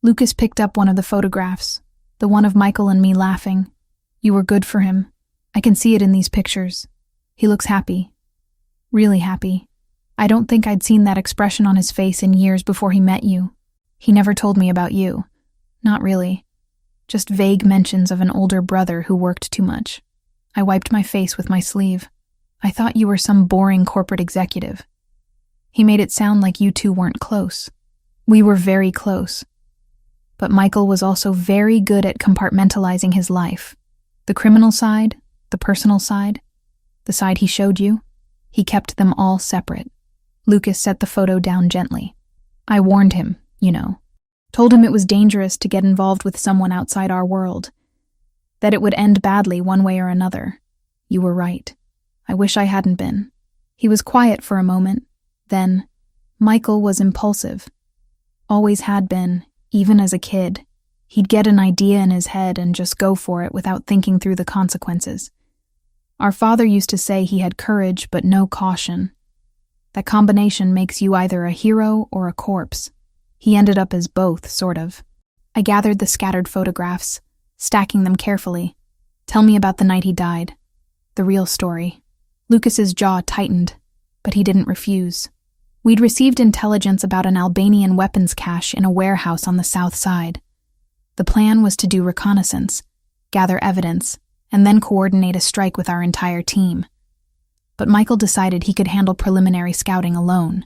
Lucas picked up one of the photographs, the one of Michael and me laughing. "You were good for him. I can see it in these pictures. He looks happy. Really happy. I don't think I'd seen that expression on his face in years before he met you. He never told me about you. Not really. Just vague mentions of an older brother who worked too much. I wiped my face with my sleeve. I thought you were some boring corporate executive. He made it sound like you two weren't close. We were very close. But Michael was also very good at compartmentalizing his life. The criminal side, the personal side, the side he showed you, he kept them all separate." Lucas set the photo down gently. "I warned him, you know. Told him it was dangerous to get involved with someone outside our world. That it would end badly one way or another. You were right. I wish I hadn't been." He was quiet for a moment. Then, Michael was impulsive. Always had been, even as a kid. He'd get an idea in his head and just go for it without thinking through the consequences. Our father used to say he had courage but no caution. That combination makes you either a hero or a corpse. He ended up as both, sort of. I gathered the scattered photographs, stacking them carefully. "Tell me about the night he died. The real story." Lucas's jaw tightened, but he didn't refuse. We'd received intelligence about an Albanian weapons cache in a warehouse on the south side. The plan was to do reconnaissance, gather evidence, and then coordinate a strike with our entire team. But Michael decided he could handle preliminary scouting alone.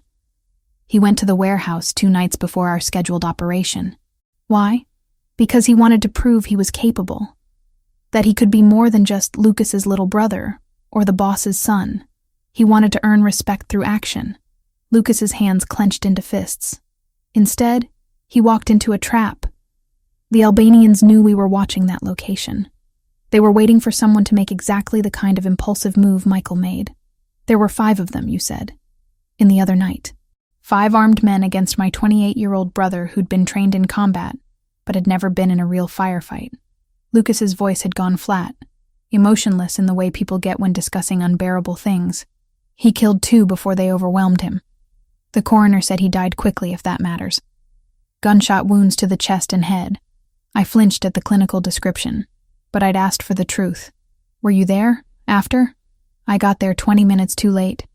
He went to the warehouse 2 nights before our scheduled operation. Why? Because he wanted to prove he was capable. That he could be more than just Lucas's little brother or the boss's son. He wanted to earn respect through action. Lucas's hands clenched into fists. Instead, he walked into a trap. The Albanians knew we were watching that location. They were waiting for someone to make exactly the kind of impulsive move Michael made. There were 5 of them, you said, in the other night. 5 armed men against my 28-year-old brother who'd been trained in combat, but had never been in a real firefight. Lucas's voice had gone flat. emotionless in the way people get when discussing unbearable things. He killed 2 before they overwhelmed him. The coroner said he died quickly, if that matters. Gunshot wounds to the chest and head. I flinched at the clinical description, but I'd asked for the truth. Were you there? After? I got there 20 minutes too late.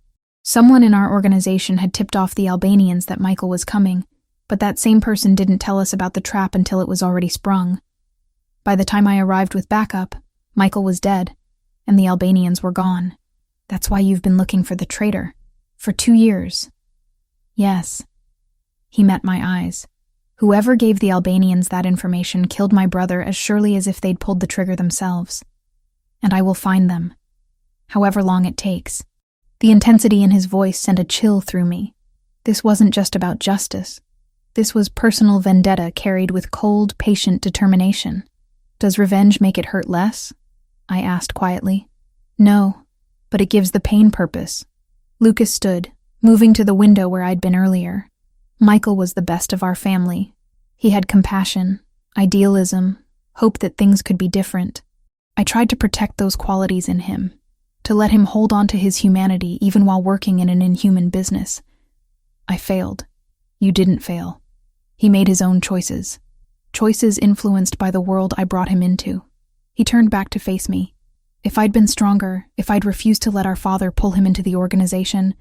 Someone in our organization had tipped off the Albanians that Michael was coming, but that same person didn't tell us about the trap until it was already sprung. By the time I arrived with backup, Michael was dead, and the Albanians were gone. That's why you've been looking for the traitor. For 2 years. Yes. He met my eyes. Whoever gave the Albanians that information killed my brother as surely as if they'd pulled the trigger themselves. And I will find them. However long it takes. The intensity in his voice sent a chill through me. This wasn't just about justice. This was personal vendetta carried with cold, patient determination. Does revenge make it hurt less? I asked quietly. No, but it gives the pain purpose. Lucas stood, moving to the window where I'd been earlier. Michael was the best of our family. He had compassion, idealism, hope that things could be different. I tried to protect those qualities in him, to let him hold on to his humanity even while working in an inhuman business. I failed. You didn't fail. He made his own choices. Choices influenced by the world I brought him into. He turned back to face me. If I'd been stronger, if I'd refused to let our father pull him into the organization,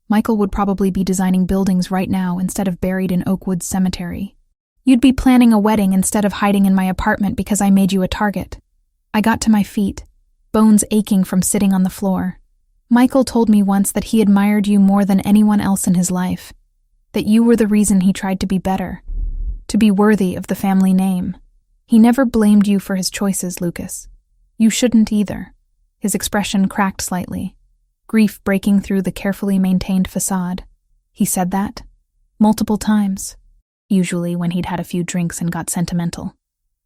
Michael would probably be designing buildings right now instead of buried in Oakwood Cemetery. You'd be planning a wedding instead of hiding in my apartment because I made you a target. I got to my feet, bones aching from sitting on the floor. Michael told me once that he admired you more than anyone else in his life, that you were the reason he tried to be better, to be worthy of the family name. He never blamed you for his choices, Lucas. You shouldn't either. His expression cracked slightly, grief breaking through the carefully maintained facade. He said that multiple times, usually when he'd had a few drinks and got sentimental.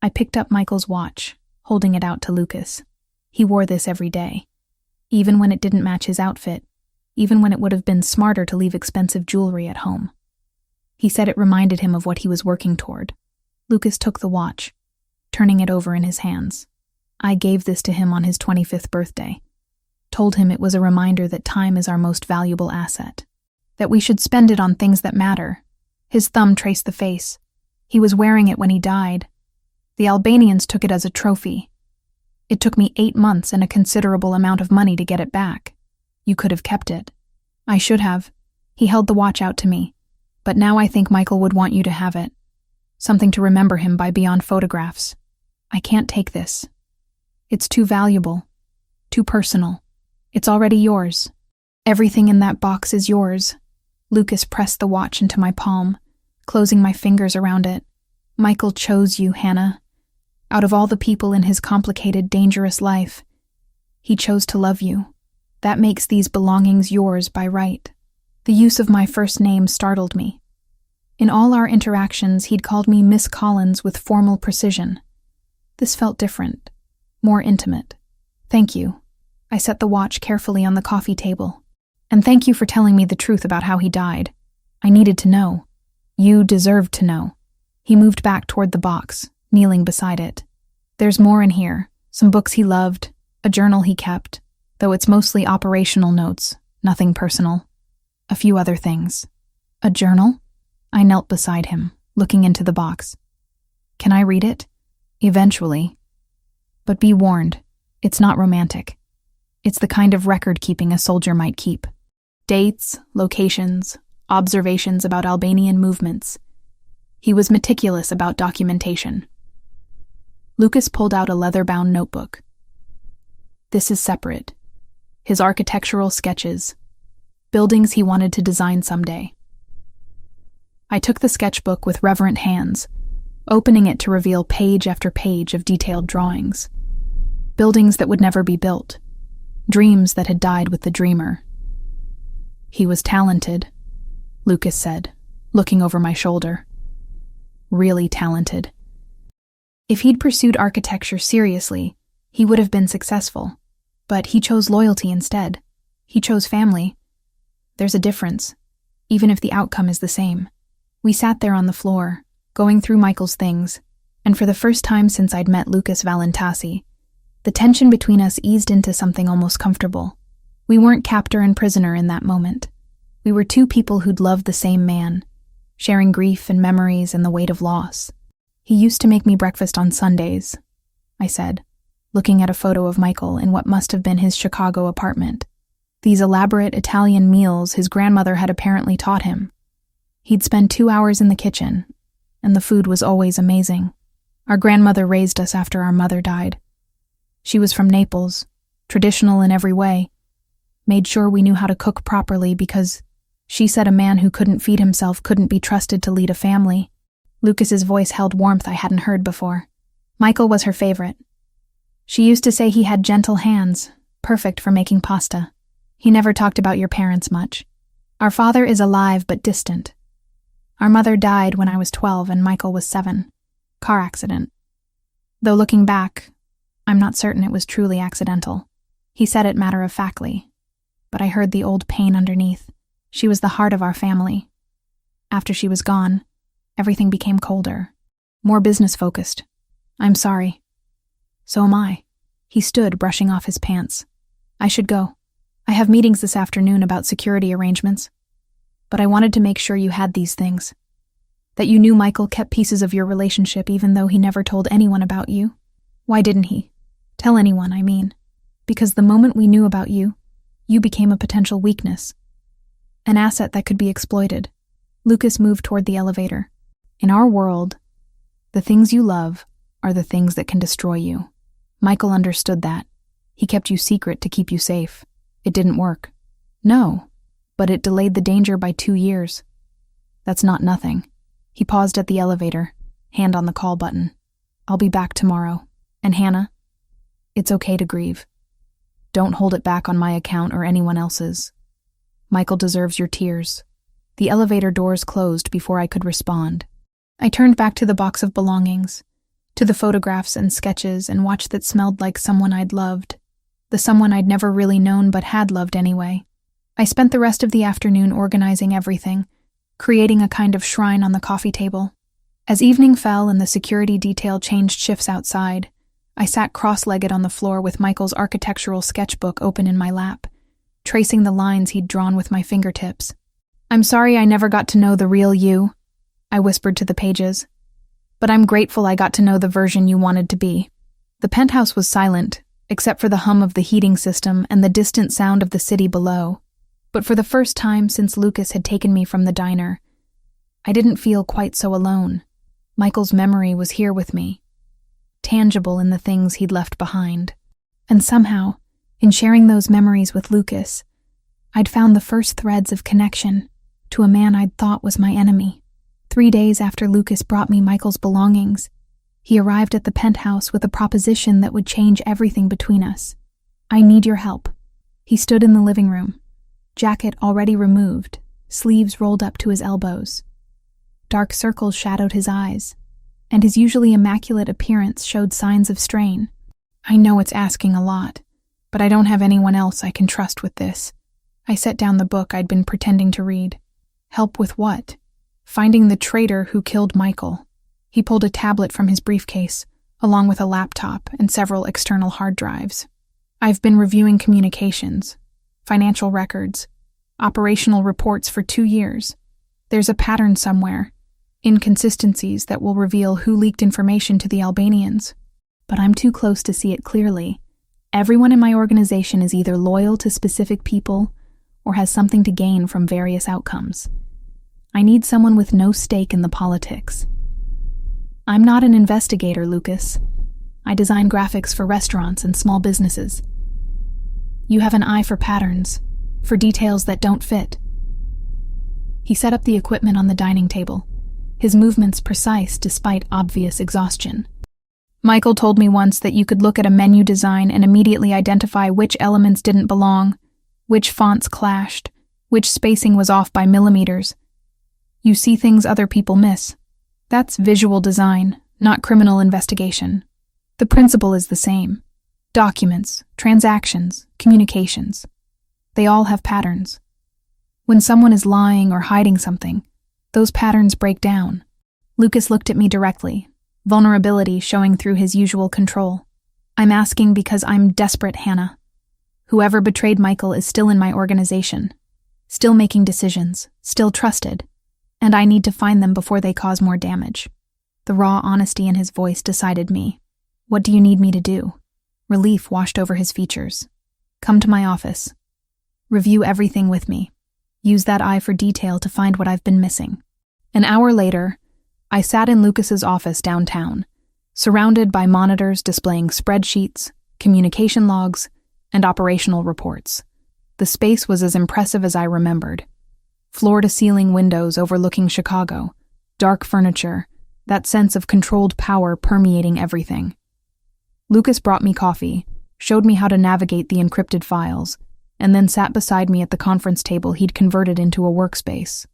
I picked up Michael's watch, holding it out to Lucas. He wore this every day, even when it didn't match his outfit, even when it would have been smarter to leave expensive jewelry at home. He said it reminded him of what he was working toward. Lucas took the watch, turning it over in his hands. I gave this to him on his 25th birthday. Told him it was a reminder that time is our most valuable asset, that we should spend it on things that matter. His thumb traced the face. He was wearing it when he died. The Albanians took it as a trophy. It took me 8 months and a considerable amount of money to get it back. You could have kept it. I should have. He held the watch out to me. But now I think Michael would want you to have it. Something to remember him by beyond photographs. I can't take this. It's too valuable. Too personal. It's already yours. Everything in that box is yours. Lucas pressed the watch into my palm, closing my fingers around it. Michael chose you, Hannah. Out of all the people in his complicated, dangerous life, he chose to love you. That makes these belongings yours by right. The use of my first name startled me. In all our interactions, he'd called me Miss Collins with formal precision. This felt different, more intimate. Thank you. I set the watch carefully on the coffee table. And thank you for telling me the truth about how he died. I needed to know. You deserved to know. He moved back toward the box, kneeling beside it. There's more in here. Some books he loved, a journal he kept, though it's mostly operational notes, nothing personal. A few other things. A journal? I knelt beside him, looking into the box. Can I read it? Eventually. But be warned, it's not romantic. It's the kind of record-keeping a soldier might keep. Dates, locations, observations about Albanian movements. He was meticulous about documentation. Lucas pulled out a leather-bound notebook. This is separate. His architectural sketches. Buildings he wanted to design someday. I took the sketchbook with reverent hands, opening it to reveal page after page of detailed drawings. Buildings that would never be built. Dreams that had died with the dreamer. He was talented, Lucas said, looking over my shoulder. Really talented. If he'd pursued architecture seriously, he would have been successful. But he chose loyalty instead. He chose family. There's a difference, even if the outcome is the same. We sat there on the floor, going through Michael's things, and for the first time since I'd met Lucas Valentasi, The tension between us eased into something almost comfortable. We weren't captor and prisoner in that moment. We were two people who'd loved the same man, sharing grief and memories and the weight of loss. "He used to make me breakfast on Sundays," I said, looking at a photo of Michael in what must have been his Chicago apartment. These elaborate Italian meals his grandmother had apparently taught him. He'd spend 2 hours in the kitchen, and the food was always amazing. Our grandmother raised us after our mother died. She was from Naples, traditional in every way, made sure we knew how to cook properly because she said a man who couldn't feed himself couldn't be trusted to lead a family. Lucas's voice held warmth I hadn't heard before. Michael was her favorite. She used to say he had gentle hands, perfect for making pasta. He never talked about your parents much. Our father is alive but distant. Our mother died when I was 12 and Michael was 7. Car accident. Though looking back, I'm not certain it was truly accidental. He said it matter-of-factly, but I heard the old pain underneath. She was the heart of our family. After she was gone, everything became colder, more business-focused. I'm sorry. So am I. He stood, brushing off his pants. I should go. I have meetings this afternoon about security arrangements. But I wanted to make sure you had these things. That you knew Michael kept pieces of your relationship even though he never told anyone about you. Why didn't he? Tell anyone, I mean. Because the moment we knew about you, you became a potential weakness. An asset that could be exploited. Lucas moved toward the elevator. In our world, the things you love are the things that can destroy you. Michael understood that. He kept you secret to keep you safe. It didn't work. No, but it delayed the danger by 2 years. That's not nothing. He paused at the elevator, hand on the call button. I'll be back tomorrow. And Hannah, it's okay to grieve. Don't hold it back on my account or anyone else's. Michael deserves your tears. The elevator doors closed before I could respond. I turned back to the box of belongings, to the photographs and sketches and watch that smelled like someone I'd loved, the someone I'd never really known but had loved anyway. I spent the rest of the afternoon organizing everything, creating a kind of shrine on the coffee table. As evening fell and the security detail changed shifts outside, I sat cross-legged on the floor with Michael's architectural sketchbook open in my lap, tracing the lines he'd drawn with my fingertips. I'm sorry I never got to know the real you, I whispered to the pages. But I'm grateful I got to know the version you wanted to be. The penthouse was silent, except for the hum of the heating system and the distant sound of the city below. But for the first time since Lucas had taken me from the diner, I didn't feel quite so alone. Michael's memory was here with me, tangible in the things he'd left behind. And somehow, in sharing those memories with Lucas, I'd found the first threads of connection to a man I'd thought was my enemy. 3 days after Lucas brought me Michael's belongings, he arrived at the penthouse with a proposition that would change everything between us. I need your help. He stood in the living room, jacket already removed, sleeves rolled up to his elbows. Dark circles shadowed his eyes, and his usually immaculate appearance showed signs of strain. I know it's asking a lot, but I don't have anyone else I can trust with this. I set down the book I'd been pretending to read. Help with what? Finding the traitor who killed Michael. He pulled a tablet from his briefcase, along with a laptop and several external hard drives. I've been reviewing communications, financial records, operational reports for 2 years. There's a pattern somewhere, inconsistencies that will reveal who leaked information to the Albanians. But I'm too close to see it clearly. Everyone in my organization is either loyal to specific people or has something to gain from various outcomes. I need someone with no stake in the politics. I'm not an investigator, Lucas. I design graphics for restaurants and small businesses. You have an eye for patterns, for details that don't fit. He set up the equipment on the dining table, his movements precise despite obvious exhaustion. Michael told me once that you could look at a menu design and immediately identify which elements didn't belong, which fonts clashed, which spacing was off by millimeters. You see things other people miss. That's visual design, not criminal investigation. The principle is the same. Documents, transactions, communications. They all have patterns. When someone is lying or hiding something, those patterns break down. Lucas looked at me directly, vulnerability showing through his usual control. I'm asking because I'm desperate, Hannah. Whoever betrayed Michael is still in my organization, still making decisions, still trusted, and I need to find them before they cause more damage. The raw honesty in his voice decided me. What do you need me to do? Relief washed over his features. Come to my office. Review everything with me. Use that eye for detail to find what I've been missing. An hour later, I sat in Lucas's office downtown, surrounded by monitors displaying spreadsheets, communication logs, and operational reports. The space was as impressive as I remembered. Floor-to-ceiling windows overlooking Chicago, dark furniture, that sense of controlled power permeating everything. Lucas brought me coffee, showed me how to navigate the encrypted files, and then sat beside me at the conference table he'd converted into a workspace.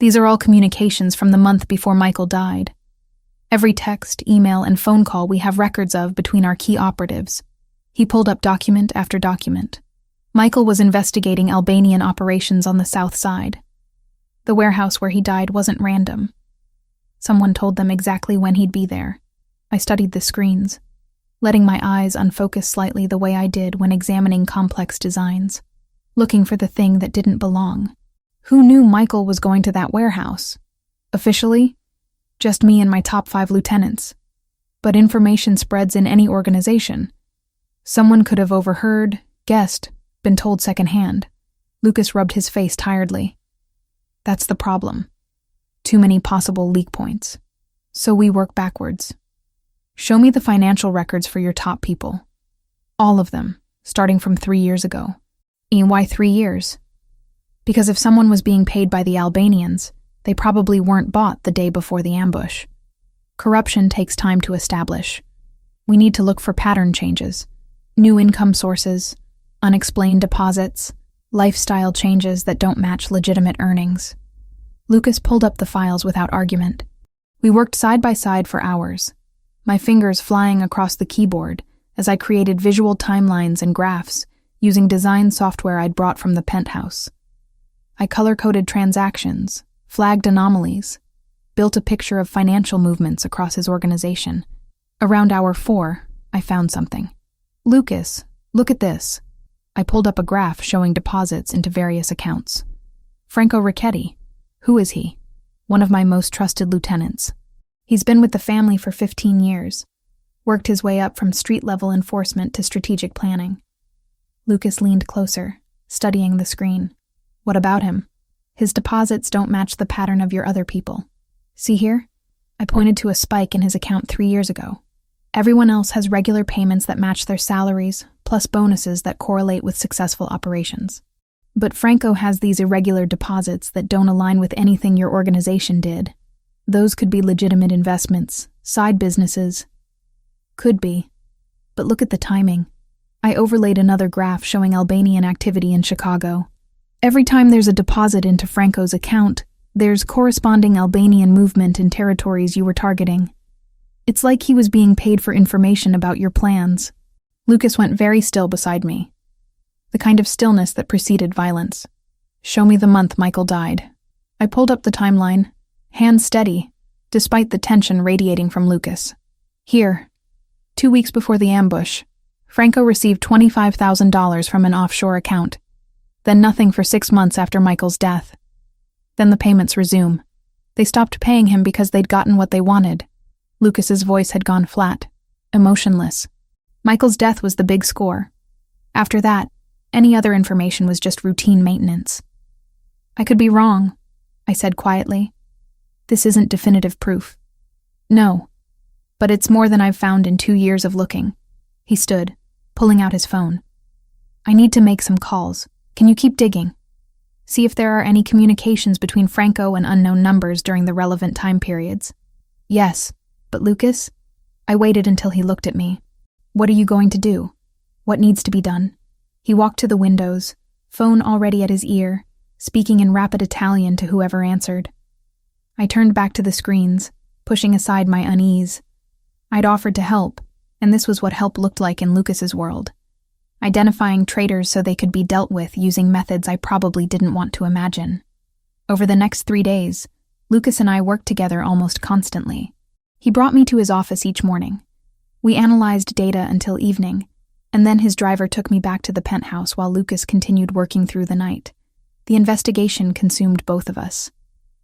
These are all communications from the month before Michael died. Every text, email, and phone call we have records of between our key operatives. He pulled up document after document. Michael was investigating Albanian operations on the south side. The warehouse where he died wasn't random. Someone told them exactly when he'd be there. I studied the screens, letting my eyes unfocus slightly the way I did when examining complex designs, looking for the thing that didn't belong. Who knew Michael was going to that warehouse? Officially, just me and my top 5 lieutenants. But information spreads in any organization. Someone could have overheard, guessed, been told secondhand. Lucas rubbed his face tiredly. That's the problem. Too many possible leak points. So we work backwards. Show me the financial records for your top people. All of them, starting from 3 years ago. And why 3 years? Because if someone was being paid by the Albanians, they probably weren't bought the day before the ambush. Corruption takes time to establish. We need to look for pattern changes, new income sources, unexplained deposits, lifestyle changes that don't match legitimate earnings. Lucas pulled up the files without argument. We worked side by side for hours, my fingers flying across the keyboard as I created visual timelines and graphs using design software I'd brought from the penthouse. I color-coded transactions, flagged anomalies, built a picture of financial movements across his organization. Around hour 4, I found something. Lucas, look at this. I pulled up a graph showing deposits into various accounts. Franco Ricchetti. Who is he? One of my most trusted lieutenants. He's been with the family for 15 years, worked his way up from street-level enforcement to strategic planning. Lucas leaned closer, studying the screen. What about him? His deposits don't match the pattern of your other people. See here? I pointed to a spike in his account 3 years ago. Everyone else has regular payments that match their salaries, plus bonuses that correlate with successful operations. But Franco has these irregular deposits that don't align with anything your organization did. Those could be legitimate investments, side businesses. Could be. But look at the timing. I overlaid another graph showing Albanian activity in Chicago. Every time there's a deposit into Franco's account, there's corresponding Albanian movement in territories you were targeting. It's like he was being paid for information about your plans. Lucas went very still beside me. The kind of stillness that preceded violence. Show me the month Michael died. I pulled up the timeline, hands steady, despite the tension radiating from Lucas. Here, 2 weeks before the ambush, Franco received $25,000 from an offshore account. Then nothing for 6 months after Michael's death. Then the payments resume. They stopped paying him because they'd gotten what they wanted. Lucas's voice had gone flat, emotionless. Michael's death was the big score. After that, any other information was just routine maintenance. I could be wrong, I said quietly. This isn't definitive proof. No, but it's more than I've found in 2 years of looking. He stood, pulling out his phone. I need to make some calls. Can you keep digging? See if there are any communications between Franco and unknown numbers during the relevant time periods. Yes, but Lucas? I waited until he looked at me. What are you going to do? What needs to be done? He walked to the windows, phone already at his ear, speaking in rapid Italian to whoever answered. I turned back to the screens, pushing aside my unease. I'd offered to help, and this was what help looked like in Lucas's world. Identifying traitors so they could be dealt with using methods I probably didn't want to imagine. Over the next 3 days, Lucas and I worked together almost constantly. He brought me to his office each morning, We analyzed data until evening, and then his driver took me back to the penthouse while Lucas continued working through the night. The investigation consumed both of us.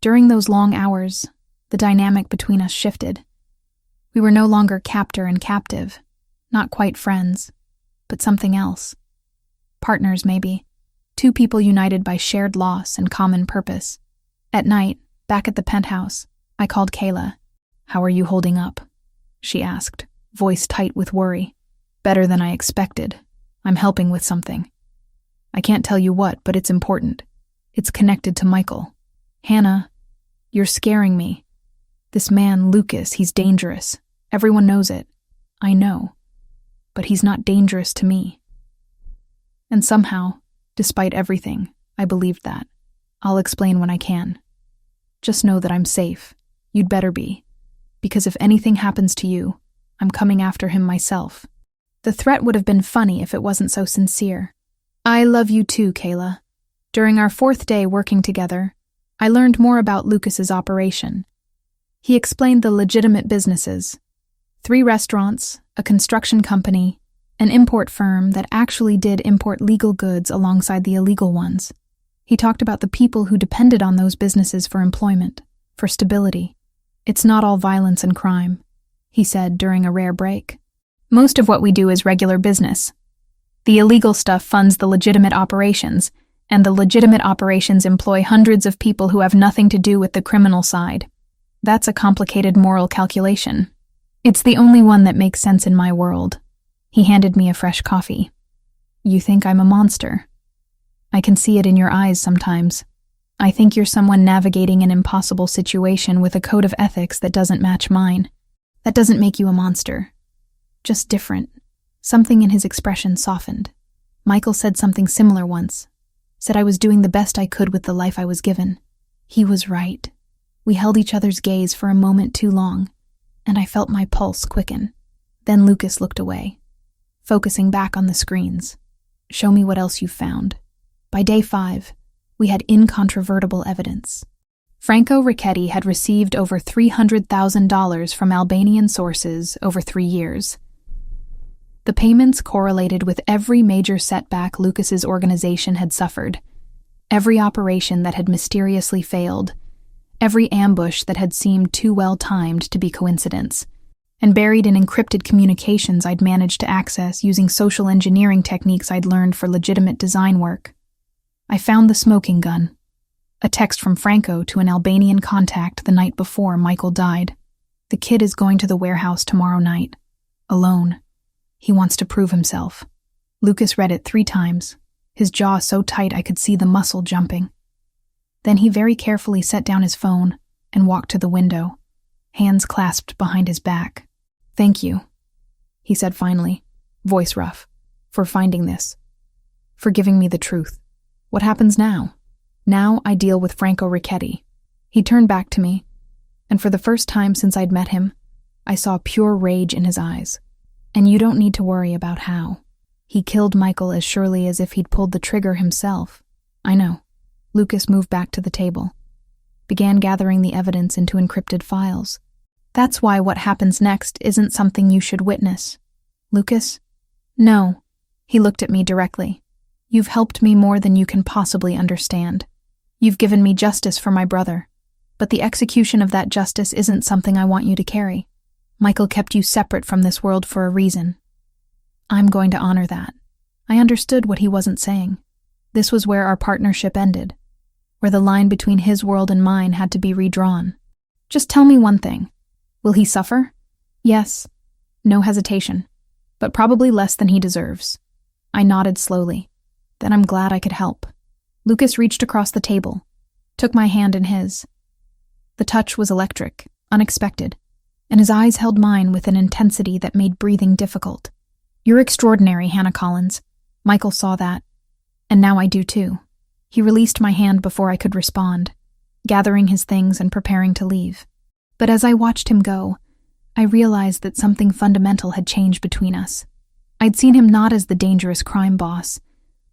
During those long hours, the dynamic between us shifted. We were no longer captor and captive, not quite friends, but something else. Partners, maybe. Two people united by shared loss and common purpose. At night, back at the penthouse, I called Kayla. "How are you holding up?" she asked, voice tight with worry. "Better than I expected. I'm helping with something. I can't tell you what, but it's important. It's connected to Michael." "Hannah, you're scaring me. This man, Lucas, he's dangerous. Everyone knows it. I know. But he's not dangerous to me." And somehow, despite everything, I believed that. "I'll explain when I can. Just know that I'm safe. You'd better be. Because if anything happens to you, I'm coming after him myself." The threat would have been funny if it wasn't so sincere. "I love you too, Kayla." During our 4th day working together, I learned more about Lucas's operation. He explained the legitimate businesses: 3 restaurants, a construction company, an import firm that actually did import legal goods alongside the illegal ones. He talked about the people who depended on those businesses for employment, for stability. "It's not all violence and crime," he said during a rare break. "Most of what we do is regular business. The illegal stuff funds the legitimate operations, and the legitimate operations employ hundreds of people who have nothing to do with the criminal side. That's a complicated moral calculation. It's the only one that makes sense in my world." He handed me a fresh coffee. "You think I'm a monster? I can see it in your eyes sometimes. I think you're someone navigating an impossible situation with a code of ethics that doesn't match mine. That doesn't make you a monster. Just different." Something in his expression softened. "Michael said something similar once. Said I was doing the best I could with the life I was given. He was right." We held each other's gaze for a moment too long, and I felt my pulse quicken. Then Lucas looked away, focusing back on the screens. "Show me what else you've found." By day 5, we had incontrovertible evidence. Franco Ricchetti had received over $300,000 from Albanian sources over 3 years. The payments correlated with every major setback Lucas's organization had suffered, every operation that had mysteriously failed, every ambush that had seemed too well timed to be coincidence, and buried in encrypted communications I'd managed to access using social engineering techniques I'd learned for legitimate design work. I found the smoking gun, a text from Franco to an Albanian contact the night before Michael died. "The kid is going to the warehouse tomorrow night, alone. He wants to prove himself." Lucas read it 3 times, his jaw so tight I could see the muscle jumping. Then he very carefully set down his phone and walked to the window, hands clasped behind his back. "Thank you," he said finally, voice rough, "for finding this, for giving me the truth. What happens now? Now I deal with Franco Ricchetti." He turned back to me, and for the first time since I'd met him, I saw pure rage in his eyes. "And you don't need to worry about how. He killed Michael as surely as if he'd pulled the trigger himself." "I know." Lucas moved back to the table, began gathering the evidence into encrypted files. "That's why what happens next isn't something you should witness." "Lucas?" "No." He looked at me directly. "You've helped me more than you can possibly understand. You've given me justice for my brother, but the execution of that justice isn't something I want you to carry. Michael kept you separate from this world for a reason. I'm going to honor that." I understood what he wasn't saying. This was where our partnership ended, where the line between his world and mine had to be redrawn. "Just tell me one thing. Will he suffer?" "Yes." No hesitation. "But probably less than he deserves." I nodded slowly. "Then I'm glad I could help." Lucas reached across the table, took my hand in his. The touch was electric, unexpected, and his eyes held mine with an intensity that made breathing difficult. "You're extraordinary, Hannah Collins." Michael saw that, and now I do too. He released my hand before I could respond, gathering his things and preparing to leave. But as I watched him go, I realized that something fundamental had changed between us. I'd seen him not as the dangerous crime boss,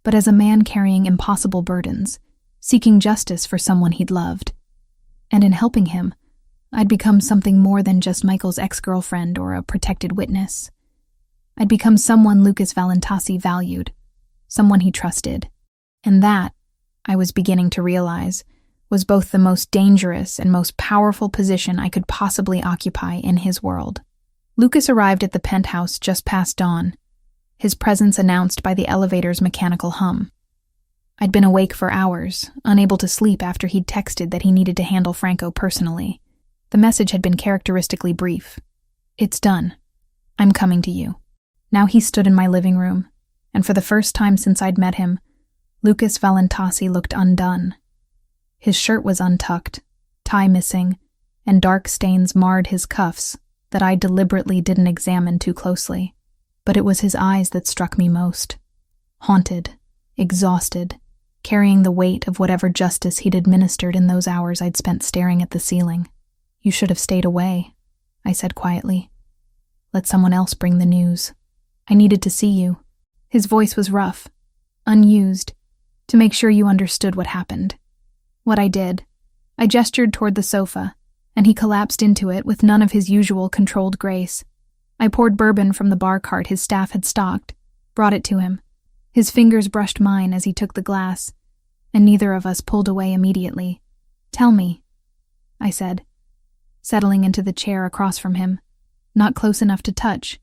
but as a man carrying impossible burdens, seeking justice for someone he'd loved. And in helping him, I'd become something more than just Michael's ex-girlfriend or a protected witness. I'd become someone Lucas Valentasi valued, someone he trusted. And that, I was beginning to realize, was both the most dangerous and most powerful position I could possibly occupy in his world. Lucas arrived at the penthouse just past dawn, his presence announced by the elevator's mechanical hum. I'd been awake for hours, unable to sleep after he'd texted that he needed to handle Franco personally. The message had been characteristically brief. "It's done. I'm coming to you." Now he stood in my living room, and for the first time since I'd met him, Lucas Valentasi looked undone. His shirt was untucked, tie missing, and dark stains marred his cuffs that I deliberately didn't examine too closely. But it was his eyes that struck me most. Haunted, exhausted, carrying the weight of whatever justice he'd administered in those hours I'd spent staring at the ceiling. "You should have stayed away," I said quietly. "Let someone else bring the news. I needed to see you." His voice was rough, unused, to make sure you understood what happened. What I did. I gestured toward the sofa, and he collapsed into it with none of his usual controlled grace. I poured bourbon from the bar cart his staff had stocked, brought it to him. His fingers brushed mine as he took the glass, and neither of us pulled away immediately. "Tell me," I said, settling into the chair across from him, not close enough to touch,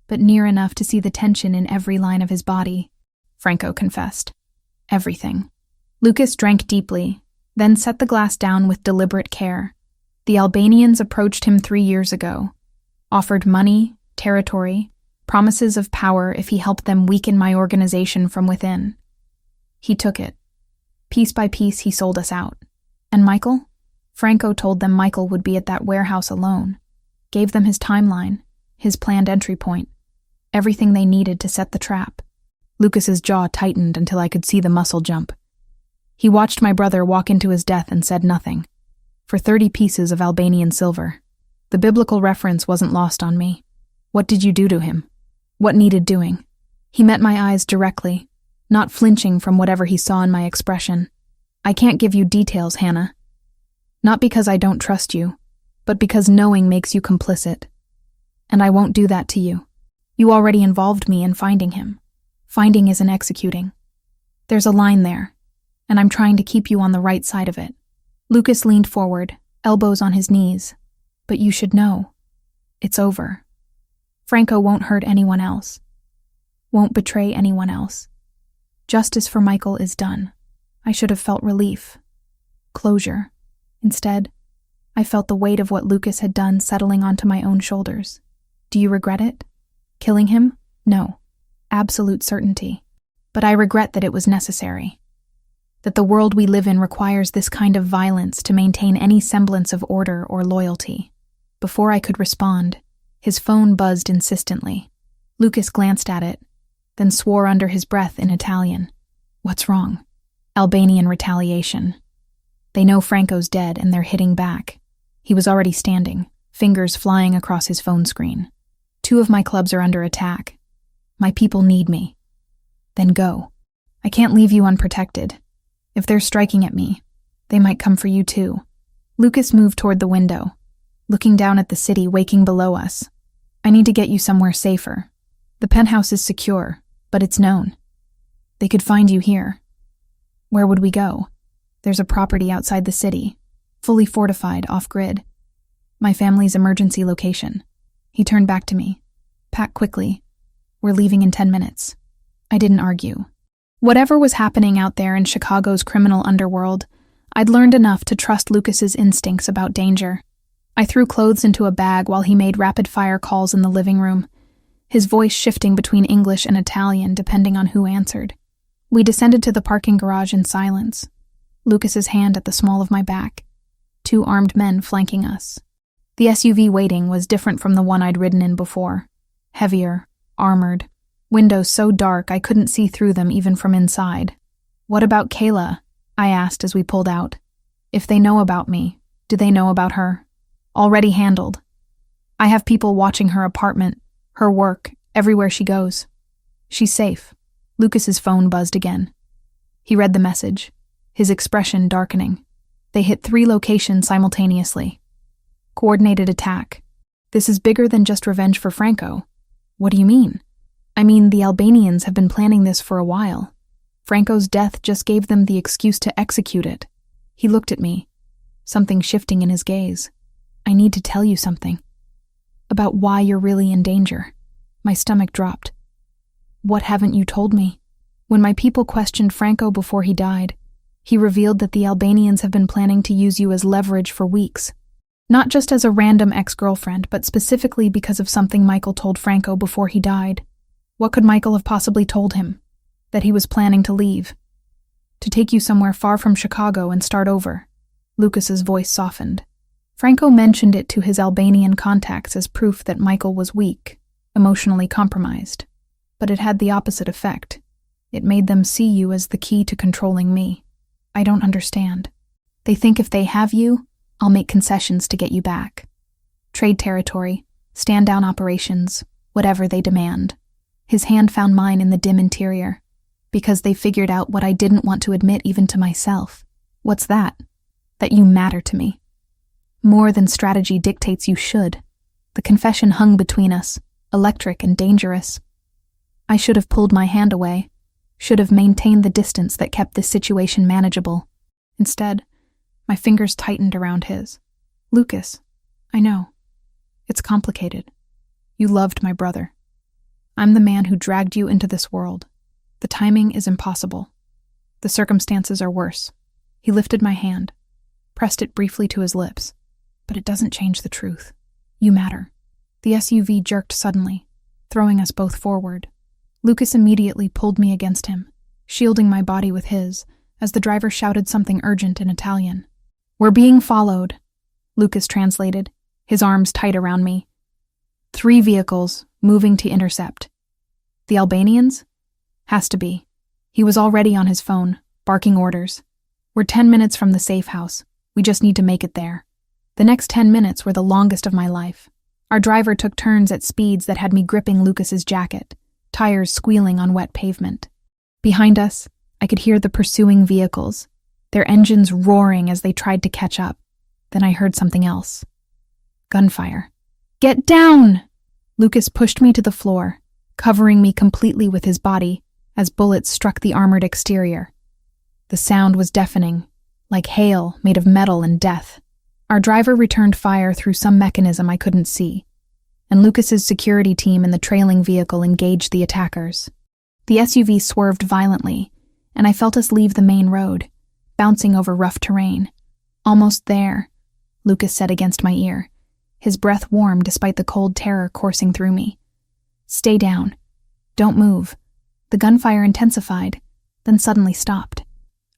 but near enough to see the tension in every line of his body. Franco confessed. Everything. Lucas drank deeply, then set the glass down with deliberate care. The Albanians approached him 3 years ago, offered money, territory, promises of power if he helped them weaken my organization from within. He took it. Piece by piece, he sold us out. And Michael? Franco told them Michael would be at that warehouse alone, gave them his timeline, his planned entry point, everything they needed to set the trap. Lucas's jaw tightened until I could see the muscle jump. He watched my brother walk into his death and said nothing. For 30 pieces of Albanian silver. The biblical reference wasn't lost on me. What did you do to him? What needed doing? He met my eyes directly, not flinching from whatever he saw in my expression. "I can't give you details, Hannah. Not because I don't trust you, but because knowing makes you complicit. And I won't do that to you. You already involved me in finding him. Finding isn't executing. There's a line there, and I'm trying to keep you on the right side of it." Lucas leaned forward, elbows on his knees. "But you should know. It's over. Franco won't hurt anyone else. Won't betray anyone else. Justice for Michael is done." I should have felt relief. Closure. Instead, I felt the weight of what Lucas had done settling onto my own shoulders. "Do you regret it? Killing him? No. Absolute certainty. But I regret that it was necessary. That the world we live in requires this kind of violence to maintain any semblance of order or loyalty." Before I could respond, his phone buzzed insistently. Lucas glanced at it, then swore under his breath in Italian. "What's wrong?" "Albanian retaliation. They know Franco's dead and they're hitting back." He was already standing, fingers flying across his phone screen. "2 of my clubs are under attack. My people need me." "Then go. I can't leave you unprotected. If they're striking at me, they might come for you too." Lucas moved toward the window, looking down at the city waking below us. "I need to get you somewhere safer. The penthouse is secure, but it's known. They could find you here." "Where would we go?" "There's a property outside the city, fully fortified, off-grid. My family's emergency location." He turned back to me. "Pack quickly. We're leaving in 10 minutes. I didn't argue. Whatever was happening out there in Chicago's criminal underworld, I'd learned enough to trust Lucas's instincts about danger. I threw clothes into a bag while he made rapid-fire calls in the living room, his voice shifting between English and Italian depending on who answered. We descended to the parking garage in silence, Lucas's hand at the small of my back, 2 armed men flanking us. The SUV waiting was different from the one I'd ridden in before. Heavier, armored, windows so dark I couldn't see through them even from inside. "What about Kayla?" I asked as we pulled out. "If they know about me, do they know about her?" "Already handled. I have people watching her apartment, her work, everywhere she goes. She's safe." Lucas's phone buzzed again. He read the message, his expression darkening. They hit 3 locations simultaneously. "Coordinated attack. This is bigger than just revenge for Franco." "What do you mean?" I mean, the Albanians have been planning this for a while. Franco's death just gave them the excuse to execute it. He looked at me, something shifting in his gaze. I need to tell you something. About why you're really in danger. My stomach dropped. What haven't you told me? When my people questioned Franco before he died, he revealed that the Albanians have been planning to use you as leverage for weeks. Not just as a random ex-girlfriend, but specifically because of something Michael told Franco before he died. What could Michael have possibly told him? That he was planning to leave. To take you somewhere far from Chicago and start over. Lucas's voice softened. Franco mentioned it to his Albanian contacts as proof that Michael was weak, emotionally compromised. But it had the opposite effect. It made them see you as the key to controlling me. I don't understand. They think if they have you, I'll make concessions to get you back. Trade territory, stand-down operations, whatever they demand. His hand found mine in the dim interior. Because they figured out what I didn't want to admit even to myself. What's that? That you matter to me. More than strategy dictates you should. The confession hung between us, electric and dangerous. I should have pulled my hand away, should have maintained the distance that kept this situation manageable. Instead, my fingers tightened around his. Lucas, I know. It's complicated. You loved my brother. I'm the man who dragged you into this world. The timing is impossible. The circumstances are worse. He lifted my hand, pressed it briefly to his lips. But it doesn't change the truth. You matter. The SUV jerked suddenly, throwing us both forward. Lucas immediately pulled me against him, shielding my body with his, as the driver shouted something urgent in Italian. We're being followed, Lucas translated, his arms tight around me. 3 vehicles, moving to intercept. The Albanians? Has to be. He was already on his phone, barking orders. We're 10 minutes from the safe house. We just need to make it there. The next 10 minutes were the longest of my life. Our driver took turns at speeds that had me gripping Lucas's jacket, tires squealing on wet pavement. Behind us, I could hear the pursuing vehicles, their engines roaring as they tried to catch up. Then I heard something else. Gunfire. Get down! Lucas pushed me to the floor, covering me completely with his body as bullets struck the armored exterior. The sound was deafening, like hail made of metal and death. Our driver returned fire through some mechanism I couldn't see, and Lucas's security team in the trailing vehicle engaged the attackers. The SUV swerved violently, and I felt us leave the main road, bouncing over rough terrain. Almost there, Lucas said against my ear, his breath warm despite the cold terror coursing through me. Stay down. Don't move. The gunfire intensified, then suddenly stopped.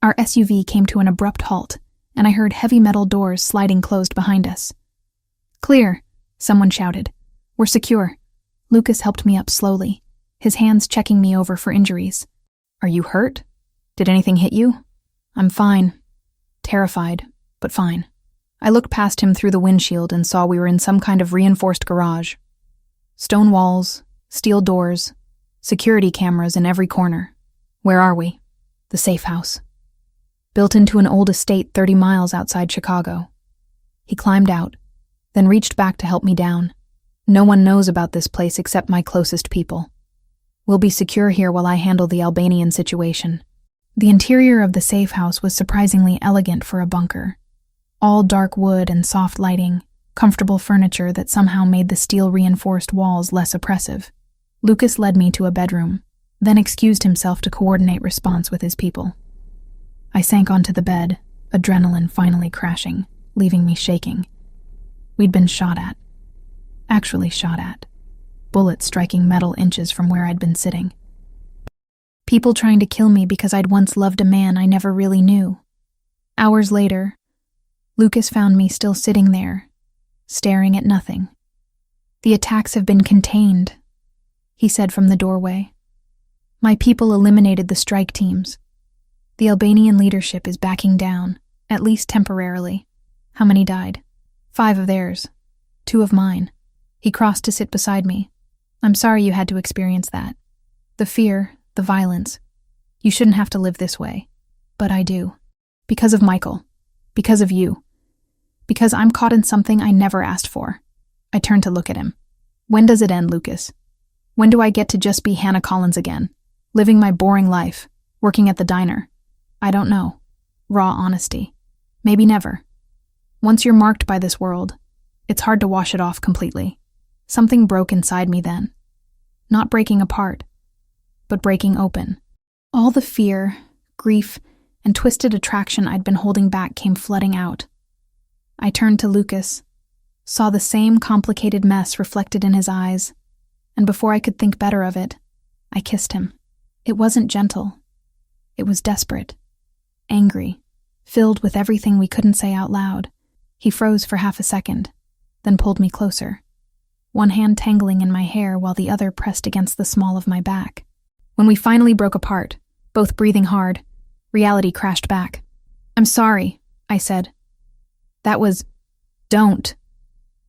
Our SUV came to an abrupt halt, and I heard heavy metal doors sliding closed behind us. Clear, someone shouted. We're secure. Lucas helped me up slowly, his hands checking me over for injuries. Are you hurt? Did anything hit you? I'm fine. Terrified, but fine. I looked past him through the windshield and saw we were in some kind of reinforced garage. Stone walls, steel doors, security cameras in every corner. Where are we? The safe house. Built into an old estate 30 miles outside Chicago. He climbed out, then reached back to help me down. No one knows about this place except my closest people. We'll be secure here while I handle the Albanian situation. The interior of the safe house was surprisingly elegant for a bunker. All dark wood and soft lighting, comfortable furniture that somehow made the steel-reinforced walls less oppressive. Lucas led me to a bedroom, then excused himself to coordinate response with his people. I sank onto the bed, adrenaline finally crashing, leaving me shaking. We'd been shot at. Actually shot at. Bullets striking metal inches from where I'd been sitting. People trying to kill me because I'd once loved a man I never really knew. Hours later, Lucas found me still sitting there, staring at nothing. The attacks have been contained, he said from the doorway. My people eliminated the strike teams. The Albanian leadership is backing down, at least temporarily. How many died? 5 of theirs. 2 of mine. He crossed to sit beside me. I'm sorry you had to experience that. The fear, the violence. You shouldn't have to live this way. But I do. Because of Michael. Because of you. Because I'm caught in something I never asked for. I turned to look at him. When does it end, Lucas? When do I get to just be Hannah Collins again? Living my boring life, working at the diner? I don't know. Raw honesty. Maybe never. Once you're marked by this world, it's hard to wash it off completely. Something broke inside me then. Not breaking apart, but breaking open. All the fear, grief, and twisted attraction I'd been holding back came flooding out. I turned to Lucas, saw the same complicated mess reflected in his eyes, and before I could think better of it, I kissed him. It wasn't gentle. It was desperate, angry, filled with everything we couldn't say out loud. He froze for half a second, then pulled me closer, one hand tangling in my hair while the other pressed against the small of my back. When we finally broke apart, both breathing hard, reality crashed back. "I'm sorry," I said. "That was... don't."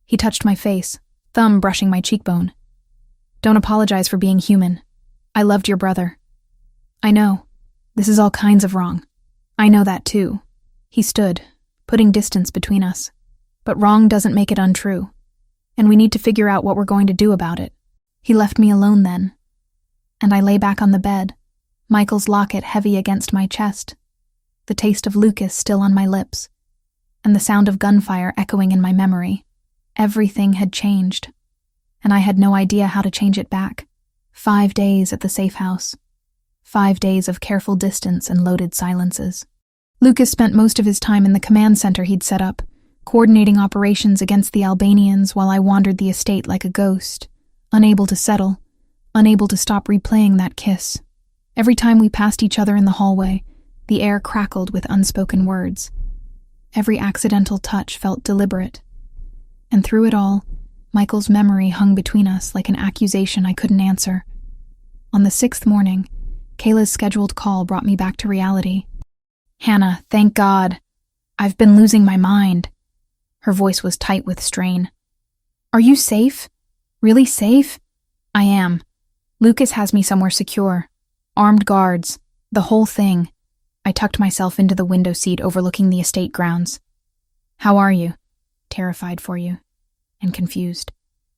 He touched my face, thumb brushing my cheekbone. "Don't apologize for being human. I loved your brother." "I know. This is all kinds of wrong. I know that too." He stood, putting distance between us. "But wrong doesn't make it untrue. And we need to figure out what we're going to do about it." He left me alone then, and I lay back on the bed, Michael's locket heavy against my chest, the taste of Lucas still on my lips, and the sound of gunfire echoing in my memory. Everything had changed, and I had no idea how to change it back. 5 days at the safe house. 5 days of careful distance and loaded silences. Lucas spent most of his time in the command center he'd set up, coordinating operations against the Albanians while I wandered the estate like a ghost, unable to settle, unable to stop replaying that kiss. Every time we passed each other in the hallway, the air crackled with unspoken words. Every accidental touch felt deliberate. And through it all, Michael's memory hung between us like an accusation I couldn't answer. On the 6th morning, Kayla's scheduled call brought me back to reality. "Hannah, thank God. I've been losing my mind." Her voice was tight with strain. "Are you safe? Really safe?" "I am. Lucas has me somewhere secure. Armed guards. The whole thing." I tucked myself into the window seat overlooking the estate grounds. "How are you?" "Terrified for you. And confused.